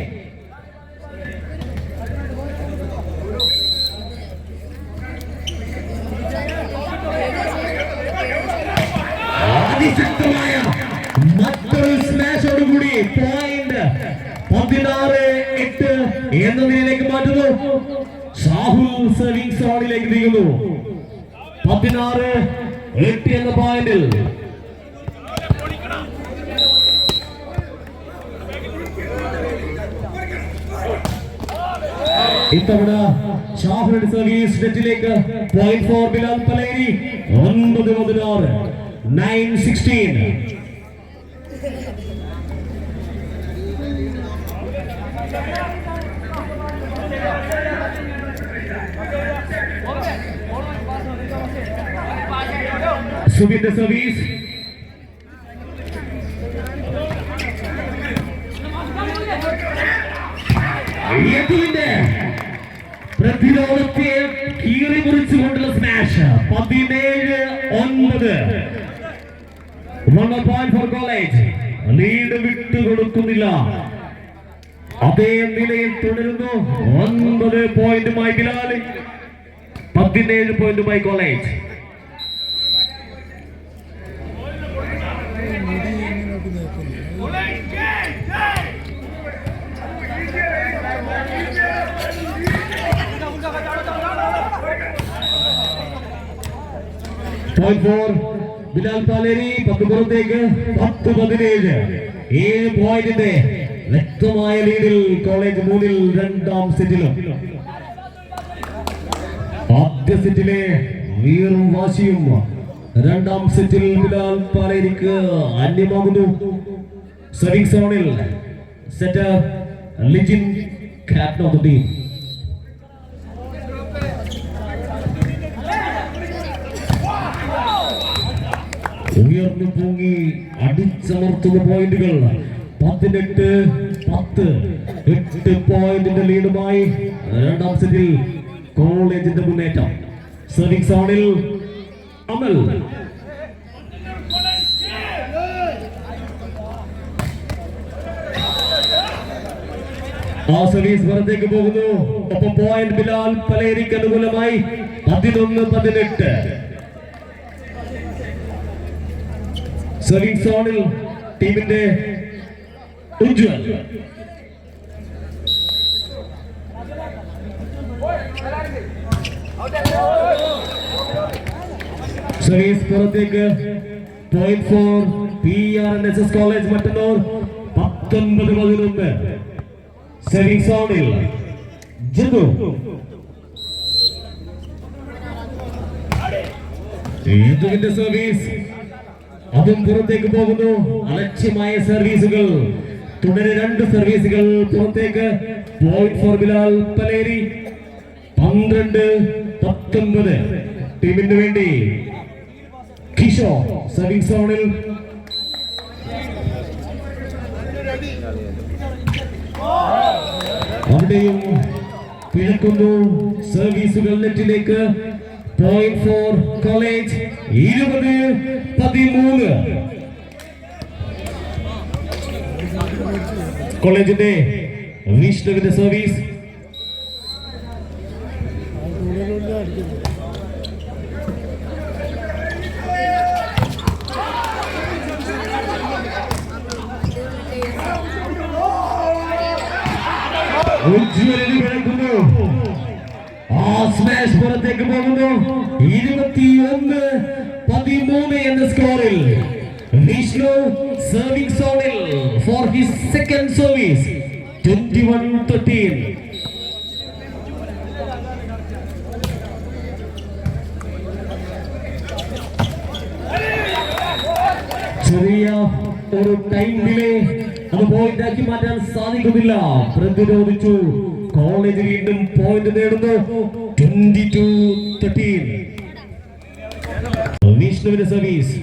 അതിശക്തമായ മറ്റൊരു സ്മാഷോടുകൂടി പോയിന്റ് 16-8 എന്ന നിലയിലേക്ക് മാറ്റുന്നു. ഷാഹുൽ സെർവിംഗ് സോണിലേക്ക് നീങ്ങുന്നു. 16-8 എന്ന പോയിന്റിൽ ഇത്തവണ ഷാഹുലിന്റെ സർവീസ് നെറ്റിലേക്ക്. Point for Bilal Paleri. 9-16 9-16. സുബിന്റെ സർവീസ്. യദുവിന്റെ പ്രതിരോധത്തെ കീറി മുറിച്ചുകൊണ്ടുള്ള smash. 17-9. 1 point for college. Lead വിട്ടുകൊടുക്കുന്നില്ല. അതേ നിലയിൽ തുടരുന്നു. 9 പോയിന്റുമായി ബിലാൽ. 17 പോയിന്റുമായി കോളേജ്. Point 4 ബിലാൽ പാലേരി. 10 പുറത്തേക്ക്. 10-17 7 പോയിന്റിന്റെ വ്യക്തമായ ലീഡിൽ കോളേജ് 3-ൽ രണ്ടാം സെറ്റിലും. ആദ്യ സെറ്റിലെ വീറും വാശിയും രണ്ടാം സെറ്റിൽ ബിലാൽ പാലേരിക്ക് അന്യമാകുന്നു. സർവിംഗ് സോണിൽ setter Lijin, captain of the team. ഉയർന്നു പൊങ്ങി അടിച്ചമർത്തുന്ന പോയിന്റുകൾ. 18-10 8 പോയിന്റിന്റെ ലീഡുമായി രണ്ടാം സെറ്റിൽ കോളേജിന്റെ മുന്നേറ്റം. സർവിംഗ് സോണിൽ അമൽ. ആ സർവീസ് പുറത്തേക്ക് പോകുന്നു. ഒപ്പം പോയിന്റ് ബിലാൽ പലേരിക്ക് അനുകൂലമായി. 11-18. സർവിംഗ് സോണിൽ ടീമിന്റെ ഉജ്വൽ. സർവീസ് പുറത്തേക്ക്. Point for PRNSS college Mattannur. 19-11. Serving സോണിൽ ജിതു. ജിതുവിന്റെ സർവീസ് അതും പുറത്തേക്ക് പോകുന്നു. അലക്ഷ്യമായ സർവീസുകൾ. തുടരെ 2 സർവീസുകൾ പുറത്തേക്ക്. Point for Bilal Paleri. 12-19 ടീമിന് വേണ്ടി കിഷോർ. സർവീസ് സോണിൽ അവിടെയും പിഴക്കുന്നു. സർവീസുകൾ നെറ്റിലേക്ക്. Point for college. 20-13 കോളേജിന്റെ വിഷ്ണുവിന്റെ സർവീസ്. ഉജ്ജ്വലിന് പിഴക്കുന്നു. ആ സ്മാഷ് പുറത്തേക്ക് പോകുന്നു. 21-13 എന്ന സ്കോറിൽ വിഷ്ണു സർവിംഗ് സോണിൽ ഫോർ ഹിസ് സെക്കൻഡ് സർവീസ്. 21-13. ചെറിയ ഒരു ടൈം ഡിലേ അത് പോയിന്റ് ആക്കി മാറ്റാൻ സാധിക്കുന്നില്ല. പ്രതിരോധിച്ചു. കോളേജ് വീണ്ടും പോയിന്റ് നേടുന്നു. 22-13. വിഷ്ണുവിന്റെ സർവീസ്.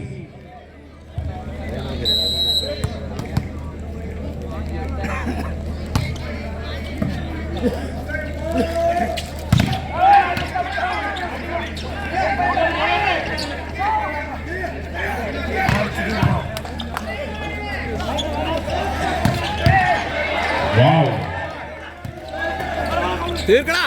തീർക്കടാ.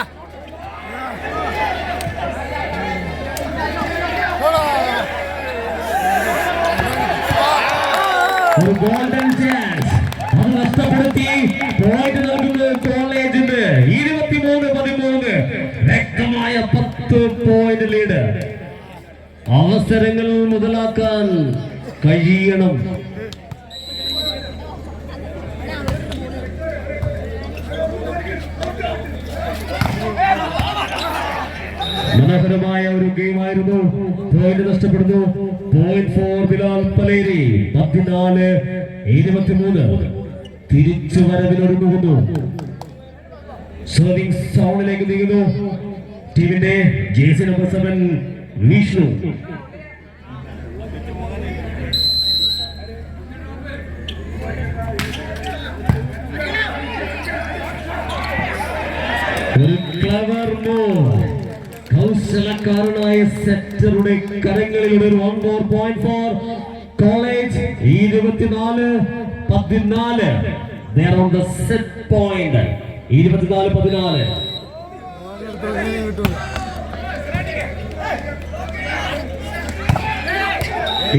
ഒരു ഗോൾഡൻ ചാൻസ് അത് നഷ്ടപ്പെടുത്തി പോയിന്റ് നൽകുന്നത് കോളേജിന് 23-13. വ്യക്തമായ 10 പോയിന്റ് ലീഡ്. അവസരങ്ങൾ മുതലാക്കാൻ കഴിയണം. മനോഹരമായ ഒരു ഗെയിമായിരുന്നു. പോയിന്റ് നഷ്ടപ്പെടുന്നു. Point for Bilal Paleri. 14-23. തിരിച്ചു വരവിനൊരുങ്ങുന്നു. സർവിംഗ് സോണിലേക്ക് നീങ്ങുന്നു ടീമിന്റെ ജേഴ്സി നമ്പർ 7 വിഷ്ണു. ഒരു ക്ലവർ മൂവ്. കൗശലക്കാരനായ സെറ്ററുടെ കരങ്ങളിലൂടെ ഒരു 1 more point for college. 24-14. They are on the set point. 24-14.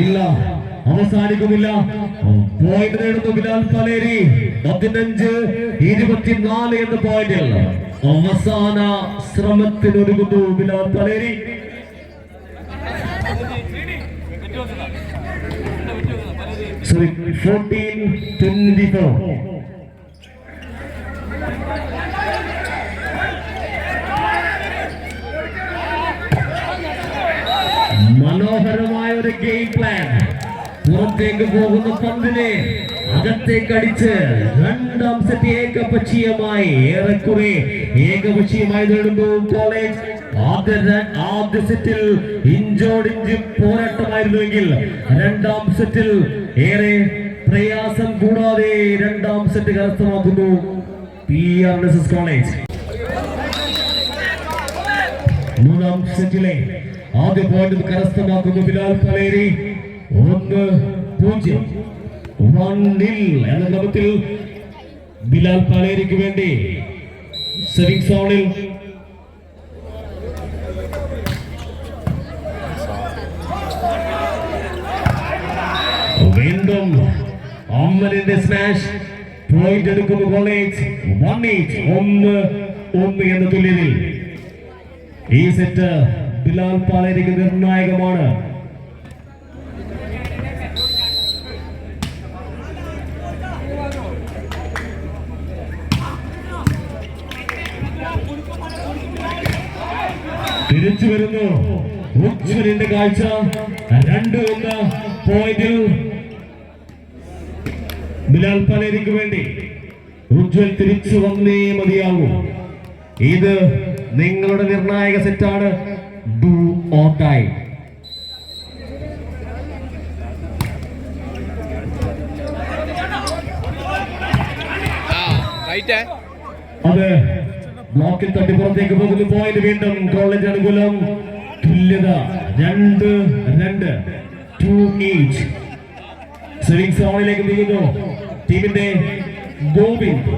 ഇല്ല, അവസാനിക്കുന്നില്ല. പോയിന്റ് നേടുന്നു ബിലാൽ പലേരി. 15-24 എന്ന പോയിന്റിൽ അവസാന ശ്രമത്തിനൊരുങ്ങുന്നു ബിലാൽ പലേരി. സോറി, 14-24. മനോഹരമായ ഒരു ഗെയിം പ്ലാൻ. പുറത്തേക്ക് പോകുന്ന പന്തിനെ അകത്തേക്ക് അടിച്ച് രണ്ടാം സെറ്റ് ഏകപക്ഷീയമായി ഏറെക്കുറെ ഏകപക്ഷീയമായി നേടുന്നു കോളേജ്. ആദ്യ സെറ്റിൽ ഇഞ്ചോടിഞ്ച് പോരാട്ടമായിരുന്നുവെങ്കിൽ രണ്ടാം സെറ്റിൽ ഏറെ പ്രയാസം കൂടാതെ രണ്ടാം സെറ്റ് കരസ്ഥമാക്കുന്നു PR കോളേജ്. മൂന്നാം സെറ്റിലെ ആദ്യ പോയിന്റ് കരസ്ഥമാക്കുന്നു ബിലാൽ പലേരി. 1-0 എന്ന ക്രമത്തിൽ ബിലാൽ പലേരിക്ക് വേണ്ടി സെർവിംഗ് സോണിൽ വീണ്ടും അമ്മലിന്റെ സ്മാഷ്. പോയിന്റ് എടുക്കുന്നു കോളേജ്. 1-1 എന്ന തുല്യതയിൽ. ഈ സെറ്റ് ബിലാൽ പലേരിക്ക് നിർണായകമാണ്. തിരിച്ചു വരുന്നു ഉജ്ജ്വലിന്റെ കാഴ്ച. 2-1 പോയിന്റിൽ ബിലാൽ പലേരിക്ക് വേണ്ടി. ഉജ്ജ്വൽ തിരിച്ചു വന്നേ മതിയാകൂ. ഇത് നിങ്ങളുടെ നിർണായക സെറ്റാണ്. Do or die. അത് ബ്ലോക്കിൽ തട്ടി പുറത്തേക്ക് പോകുന്നു. പോയിന്റ് വീണ്ടും കോളേജ് അനുകൂലം. തുല്യത 2-2. 2 each. സെർവിംഗ് സോണിലേക്ക് നീങ്ങുന്നു ടീമിന്റെ ഗോവിന്ദ്.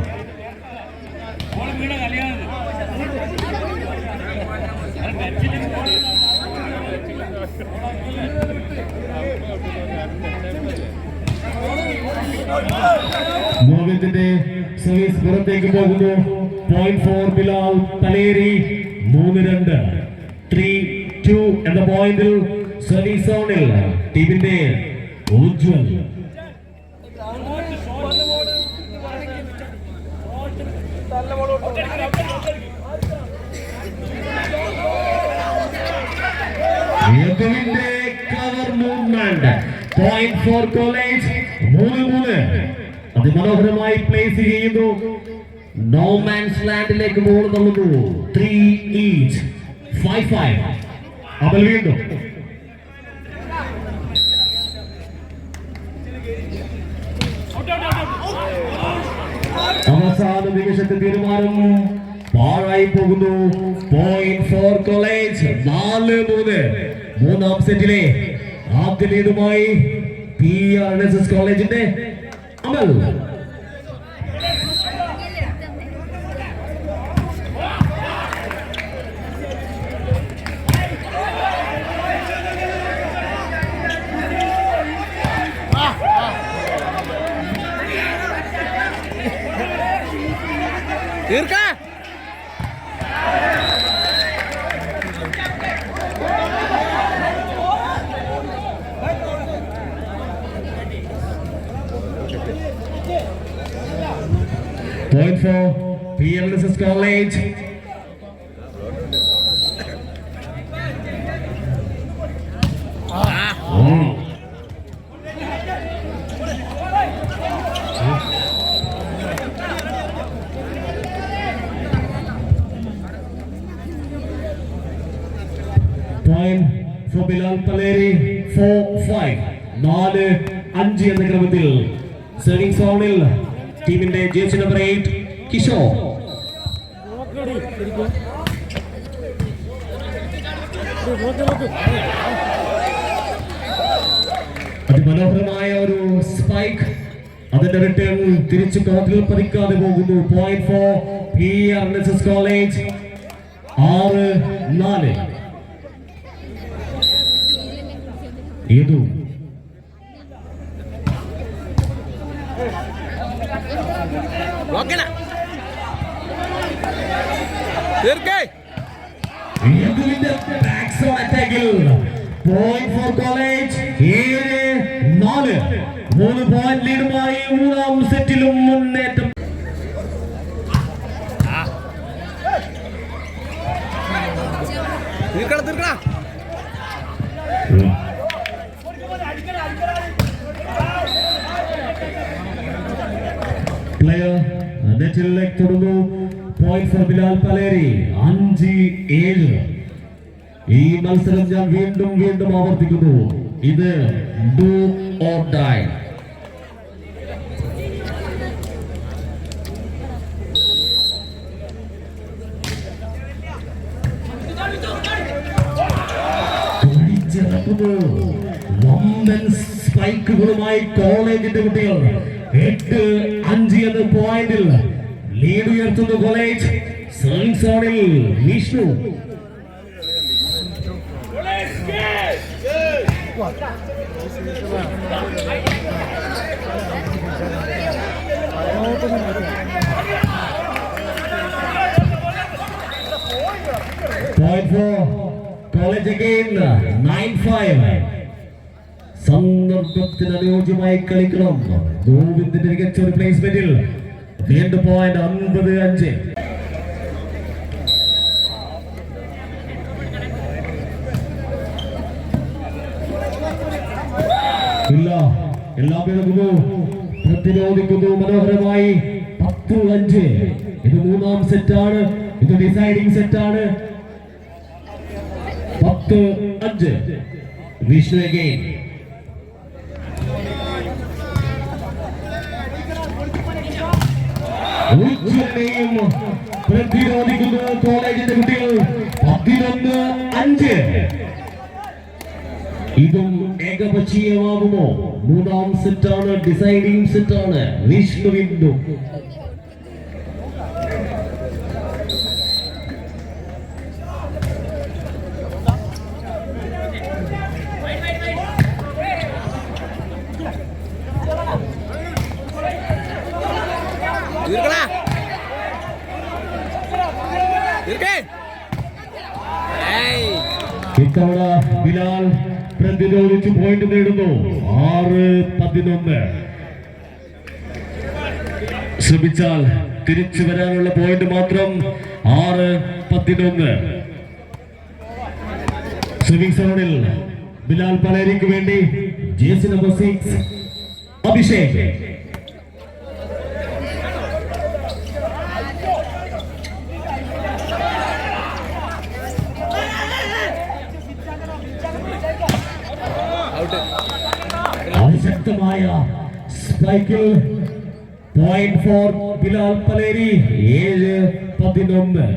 ഗോവിന്ദിന്റെ സർവീസ് പുറത്തേക്ക് പോകുന്നു. Point for Bilal Paleri. 3-2. 3-2 എന്ന പോയിന്റിൽ സർവീസ് സോണിൽ ടീമിന്റെ Ujjwal. Cover movement. Point for college. 3-3. അതിമനോഹരമായി പ്ലേസ് ചെയ്യുന്നു. നോ മാൻസ് ലാൻഡിലേക്ക് ബോൾ തള്ളുന്നു. 3 each. 5-5. അവൽ വീണ്ടും അവസാന നിമിഷത്തെ തീരുമാനം പാഴായി പോകുന്നു. Point for college 4-3. മൂന്നാം സെറ്റിലെ ആദ്യ ലീഡുമായി PRNSS കോളേജിന്റെ അമൽ. തീർക്ക Point for PRNSS College. Point for Bilal Paleri. 4-5. 4-5 എന്ന ക്രമത്തിൽ സെർവിംഗ് സോണിൽ ടീമിന്റെ ജേഴ്സി നമ്പർ 8 കിഷോർ. അതിമനോഹരമായ ഒരു സ്പൈക്ക്, അതിന്റെ റിട്ടേൺ തിരിച്ച് കോർട്ടിൽ പതിക്കാതെ പോകുന്നു. Point for PRNSS college. 6-4. ഏതു തീർക്കേ പോയിന്റ് ഫോർ കോളേജ്. 7-4. 3 പോയിന്റ് ലീഡുമായി മൂന്നാം സെറ്റിലും മുന്നേറ്റം. തീർക്കണ തീർക്കണ പ്ലെയർ നെറ്റിലേക്ക് തൊടുന്നു. Point for Bilal Paleri. 5-7. ഈ മത്സരം ഞാൻ വീണ്ടും വീണ്ടും ആവർത്തിക്കുന്നു, ഇത് ഡു ഓർ ഡൈ. വമ്പൻ സ്പൈക്കുകളുമായി കോളേജിന്റെ കുട്ടികൾ 8-5 എന്ന പോയിന്റിൽ ലീഡ് ഉയർത്തുന്നു കോളേജ്. സെർവിംഗ് സോണിൽ Vishnu. Point for college again. 9-5. സന്ദർഭത്തിന് അനുയോജ്യമായി കളിക്കണം. ഗോവിന്ദിന്റെ മികച്ച ഒരു പ്ലേസ്മെന്റിൽ വീണ്ടും പോയിന്റ് 9-5. ഇല്ല, എല്ലാം ഇറങ്ങുന്നു, പ്രതിരോധിക്കുന്നു മനോഹരമായി. 10-5. ഇത് മൂന്നാം സെറ്റാണ്, ഇത് ഡിസൈഡിംഗ് സെറ്റാണ്. 10-5. വിഷ്ണു അഗൈൻ. പ്രതിരോധിക്കുന്നു കോളേജിന്റെ കുട്ടികൾ. 11-5. ഇതും ഏകപക്ഷീയമാകുമോ? മൂന്നാം സെറ്റാണ്, ഡിസൈഡിംഗ് സെറ്റാണ്. വിഷ്ണു വീണ്ടും. തീർക്കണ തീർക്കേ ഇത്തവണ ബിലാൽ പ്രതിരോധിച്ച് പോയിന്റ് നേടുന്നു. 6-11. ശ്രമിച്ചാൽ തിരിച്ചു വരാനുള്ള പോയിന്റ് മാത്രം. 6-11. സ്വിമ്മിംഗ് സോണിൽ ബിലാൽ പലേരിക്ക് വേണ്ടി ജേഴ്സി നമ്പർ 6 അഭിഷേക്. അതിശക്തമായ സ്ട്രൈക്കിൽ Point for Bilal Paleri. 7-11.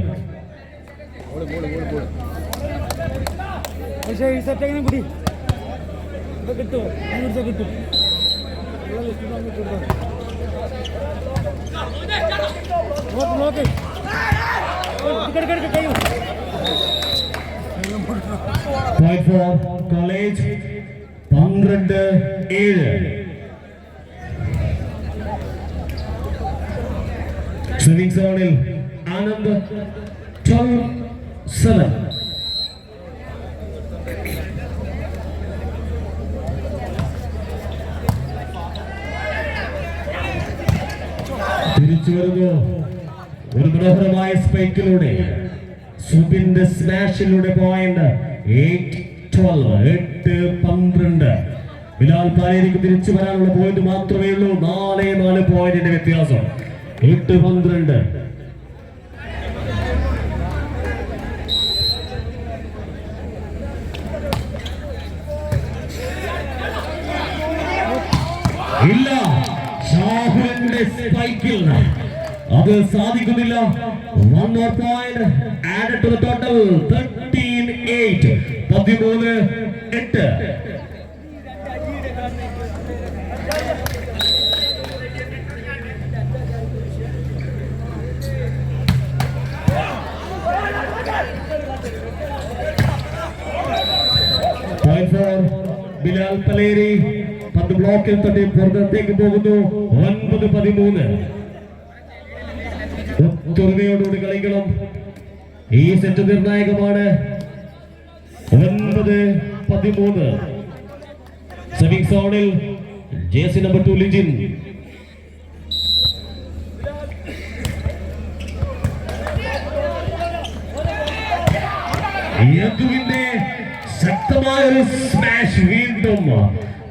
Point for college. 12-7. Swimming zone Anand 12-7. തിരിച്ചു വരുന്നു ഒരു മനോഹരമായ സ്പൈക്കിലൂടെ സുബിന്റെ സ്മാഷിലൂടെ പോയിന്റ് 8-12. ബിലാൽ പാലേരിക്ക് തിരിച്ചു വരാനുള്ള പോയിന്റ് മാത്രമേ ഉള്ളൂ. 4 പോയിന്റിന്റെ വ്യത്യാസം. 8-12. ഇല്ല, ഷാഹുലിന്റെ സ്പൈക്കിൽ അത് സാധിക്കുന്നില്ല. 1 more point added to the total. 13-8. 13-8. Point for Bilal Paleri. 10 ബ്ലോക്കിൽ തട്ടി പുറത്തേക്ക് പോകുന്നു. 9-13. ഒത്തൊരുമയോടുകൂടി കളിക്കണം. ഈ സെറ്റ് നിർണായകമാണ്. 9-13. സെവിംഗ് സോണിൽ ജേഴ്സി നമ്പർ 2 ലിജിൻ. യദുവിന്റെ ശക്തമായ ഒരു സ്മാഷ് വീണ്ടും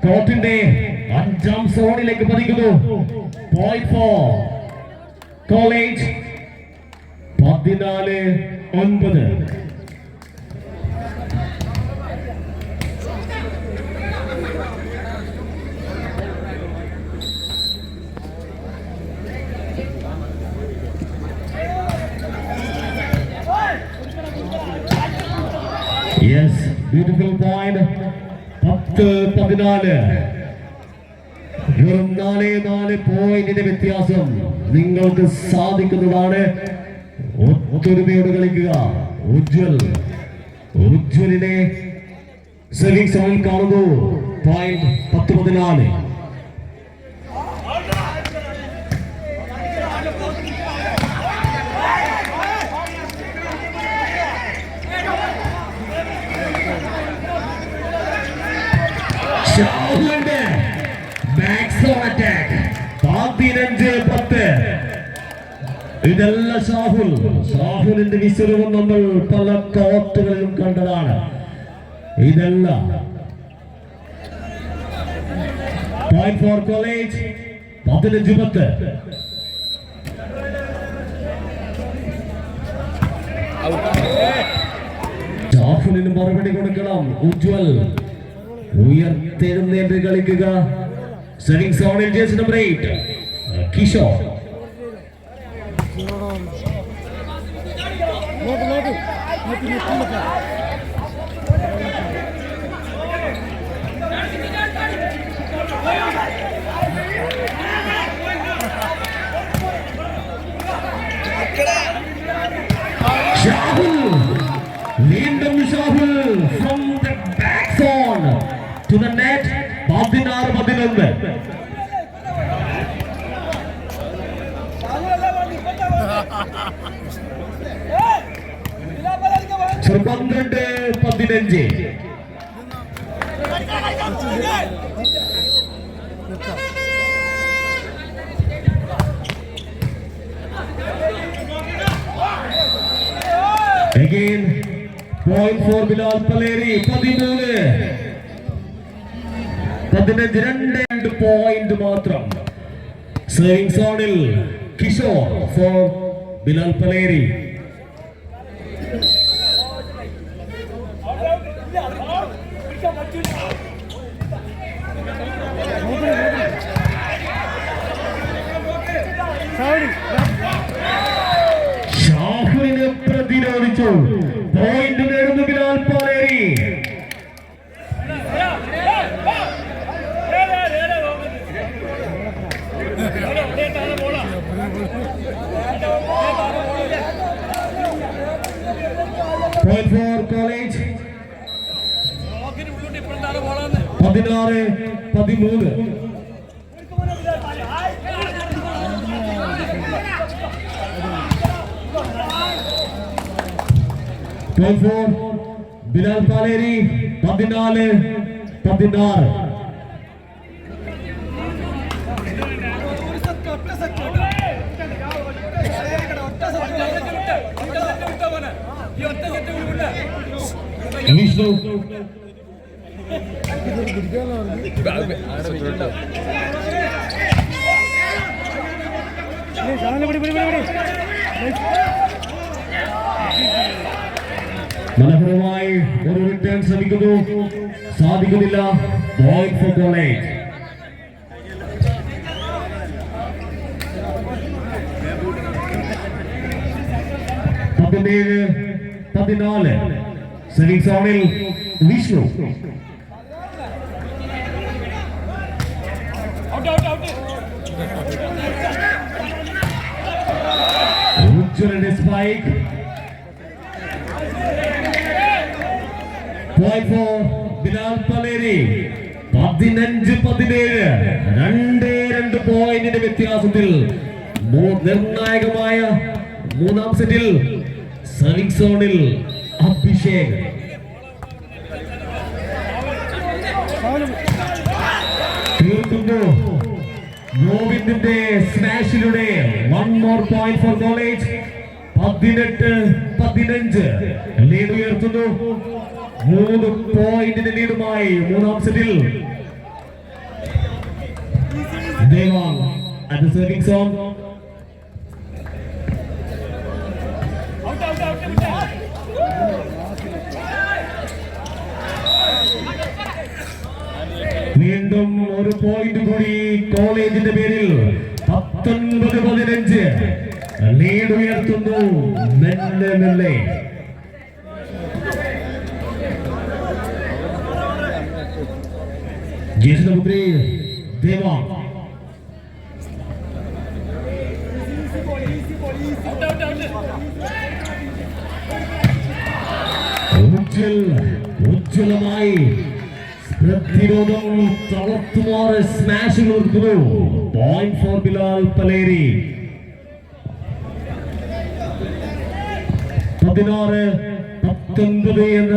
കോർട്ടിന്റെ 5ാം സോണിലേക്ക് പതിക്കുന്നു. Point for college. 14-9. Yes, beautiful point. 10-14. വെറും 4 പോയിന്റിന്റെ വ്യത്യാസം നിങ്ങൾക്ക് സാധിക്കുന്നതാണ്. ഒത്തൊരുമയോട് കളിക്കുക. ഉജ്വലിനെ സെർവിംഗ് സോണിൽ കാണുന്നു. പോയിന്റ് 10-14. ഷാഹുലിന്റെ ബാക്ക് സോൺ അറ്റാക്ക്. 15-10. ഇതല്ല ഷാഹുലിന്റെ വിശ്രമം നമ്മൾ പല കോർട്ടുകളിലും കണ്ടതാണ്. ഇതല്ല. Point for college. 15-10. ഷാഹുലിന് മറുപടി കൊടുക്കണം. ഉജ്വൽ ഉയർത്തെഴുന്നേറ്റ് കളിക്കുക. സെർവിംഗ് സോണിൽ ജേഴ്സി നമ്പർ 8 കിഷോർ. ഷാഹുൽ വീണ്ടും Shahul from the back zone to the net. 16-11. Surpandrende 15. Again, point for Bilal Paleri. 13. Point മാത്രം. സെർവിംഗ് സോണിൽ കിഷോർ ഫോർ ബിലാൽ പലേരി. 14-13. ബിലാൽ പാലേരി 14-16. വിഷ്ണു മനോഹരമായി ഒരു റിട്ടേൺ ശ്രമിക്കുന്നു, സാധിക്കുന്നില്ല. Point for college. പതിനേഴ് 14. സർവീസ് ഓണിൽ വിഷ്ണു. ഉജ്ജ്വലന്റെ spike. Point for Bilal Paleri. 15-17. 2 പോയിന്റിന്റെ വ്യത്യാസത്തിൽ നിർണായകമായ മൂന്നാം സെറ്റിൽ സർവീസ് സോണിൽ അഭിഷേക്. തീർക്കുന്നു ഗോവിന്ദിന്റെ സ്മാഷിലൂടെ. 1 more point for college. 18-15 lead ഉയർത്തുന്നു. 3 പോയിന്റിന്റെ ലീഡുമായി മൂന്നാം സെറ്റിൽ ദേവാങ് at the serving zone. വീണ്ടും ഒരു പോയിന്റ് കൂടി കോളേജിന്റെ പേരിൽ. 19-15 ലീഡ് ഉയർത്തുന്നു മെല്ലെ. ജ്യേഷ്ഠപുത്രി ദേവാങ്. ഉജ്ജ്വലമായി പ്രതിരോധം തളർത്തുമാറ് സ്മാഷ് കൊടുക്കുന്നു. Point for Bilal Paleri. 16-19 എന്ന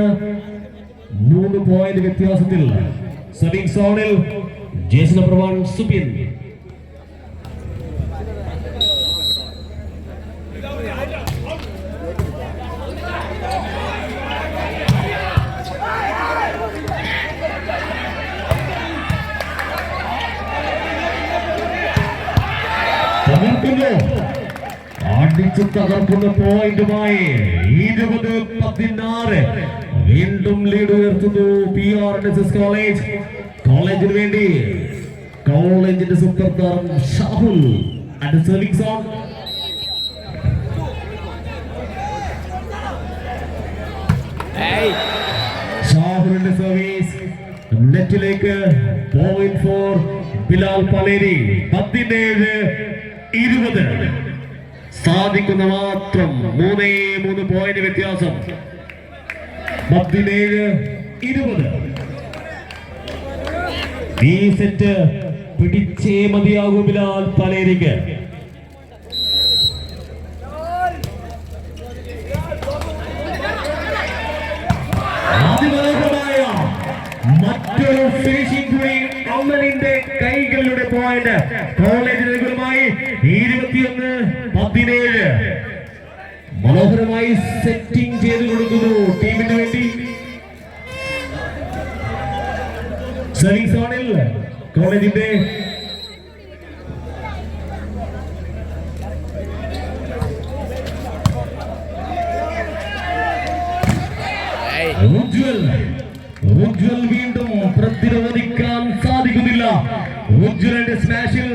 3 പോയിന്റ് വ്യത്യാസത്തിൽ സർവീസ് സോണിൽ ജേസൺ നമ്പർ 1 സുബിൻ. അടിച്ചു തകർക്കുന്ന പോയിന്റുമായി 20-16 വീണ്ടും ലീഡ് ഉയർത്തുന്നു PRNSS കോളേജ്. കോളേജിന് വേണ്ടി കോളേജിന്റെ സൂപ്പർ താരം ഷാഹുൽ അറ്റ് സർവീസ് ഓൺ. ഷാഹുലിന്റെ സർവീസ് നെറ്റിലേക്ക്. Point for Bilal Paleri. 17-20 സാധിക്കുന്ന മാത്രം 3 പോയിന്റ് വ്യത്യാസം. 17-20 ഈ സെറ്റ് പിടിച്ചേ മതിയാകൂ ബിലാൽ പാലേരിക്ക്. അതിമനോഹരമായ മറ്റൊരു ഫിനിഷിംഗ് കൂടി അമലിന്റെ കൈകളിലൂടെ പോയിന്റ് കോളേജിന് അനുകൂലമായി. 21-17 മനോഹരമായി സെറ്റിംഗ് ചെയ്ത് കൊടുക്കുന്നു ടീമിന് വേണ്ടി. സർവീസ് ഓണിൽ കോളേജിന്റെ ഉജ്ജ്വൽ വീണ്ടും പ്രതിരോധിക്കാൻ സാധിക്കുന്നില്ല. ഉജ്ജ്വലന്റെ സ്മാഷിൽ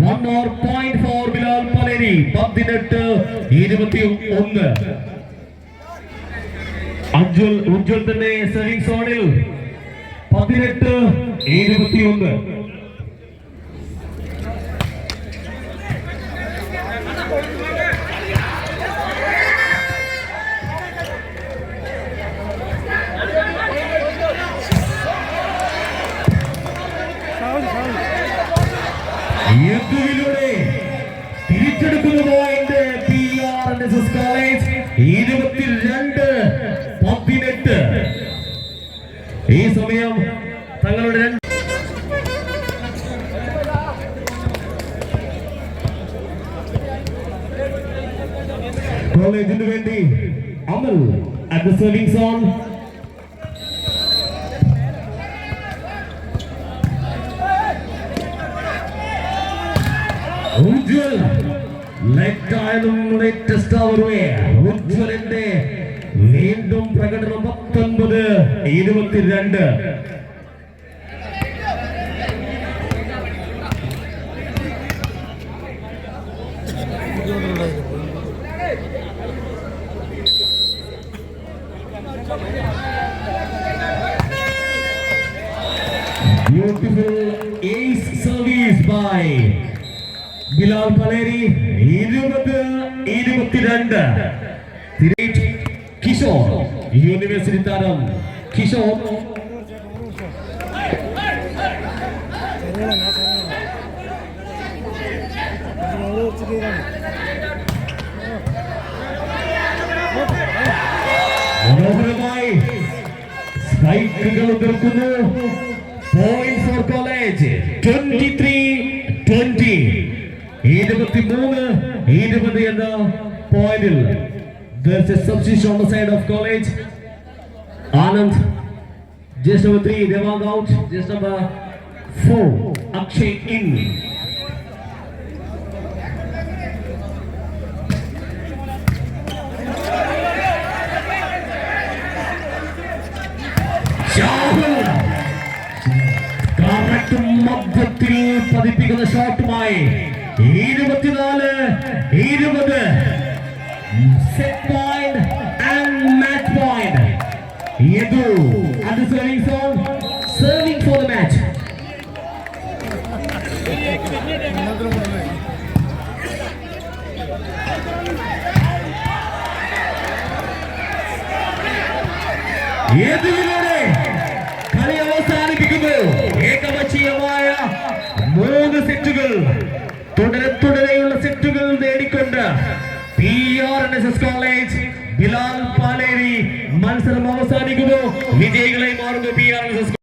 1 more point for Bilal Paleri. 18-21 Ujjwal തന്നെ സർവീസ് സോണിൽ. 18-21 19-18 യദുവിലൂടെ തിരിച്ചെടുക്കുന്ന പോയിന്റ് PRNSS കോളേജ് 22-18. ഈ സമയം തങ്ങളുടെ കോളേജിന് വേണ്ടി Amal at the serving zone. Ujwal ലേറ്റായാലും ലേറ്റസ്റ്റ് അവരുടെ ഉജ്വലിന്റെ വീണ്ടും പ്രകടനം 19-22. Beautiful ace service by Bilal Paleri. 20-22. Kishore University താരം Kishore മനോഹരമായി സ്ട്രൈക്കുകൾ ഉതിർക്കുന്നു. Point for college 23-20. 23-20 എന്ന പോയിന്റിൽ there's a substitution on the side of college. Anand, just number 3 Devang out, just number 4 Akshay in. മധ്യത്തിൽ പതിപ്പിക്കുന്ന ഷോട്ടുമായി 24-20. Set point and match point. Yadu at the serving zone, serving for the match. യദുവിലൂടെ കളി അവസാനിപ്പിക്കുന്നു. ഏകപക്ഷീയമായ 3 സെറ്റുകൾ തുടരെയുള്ള സെറ്റുകൾ നേടിക്കൊണ്ട് PRNSS college Bilal Paleri മത്സരം അവസാനിക്കുന്നു. വിജയികളായി മാറുന്നു PRNSS.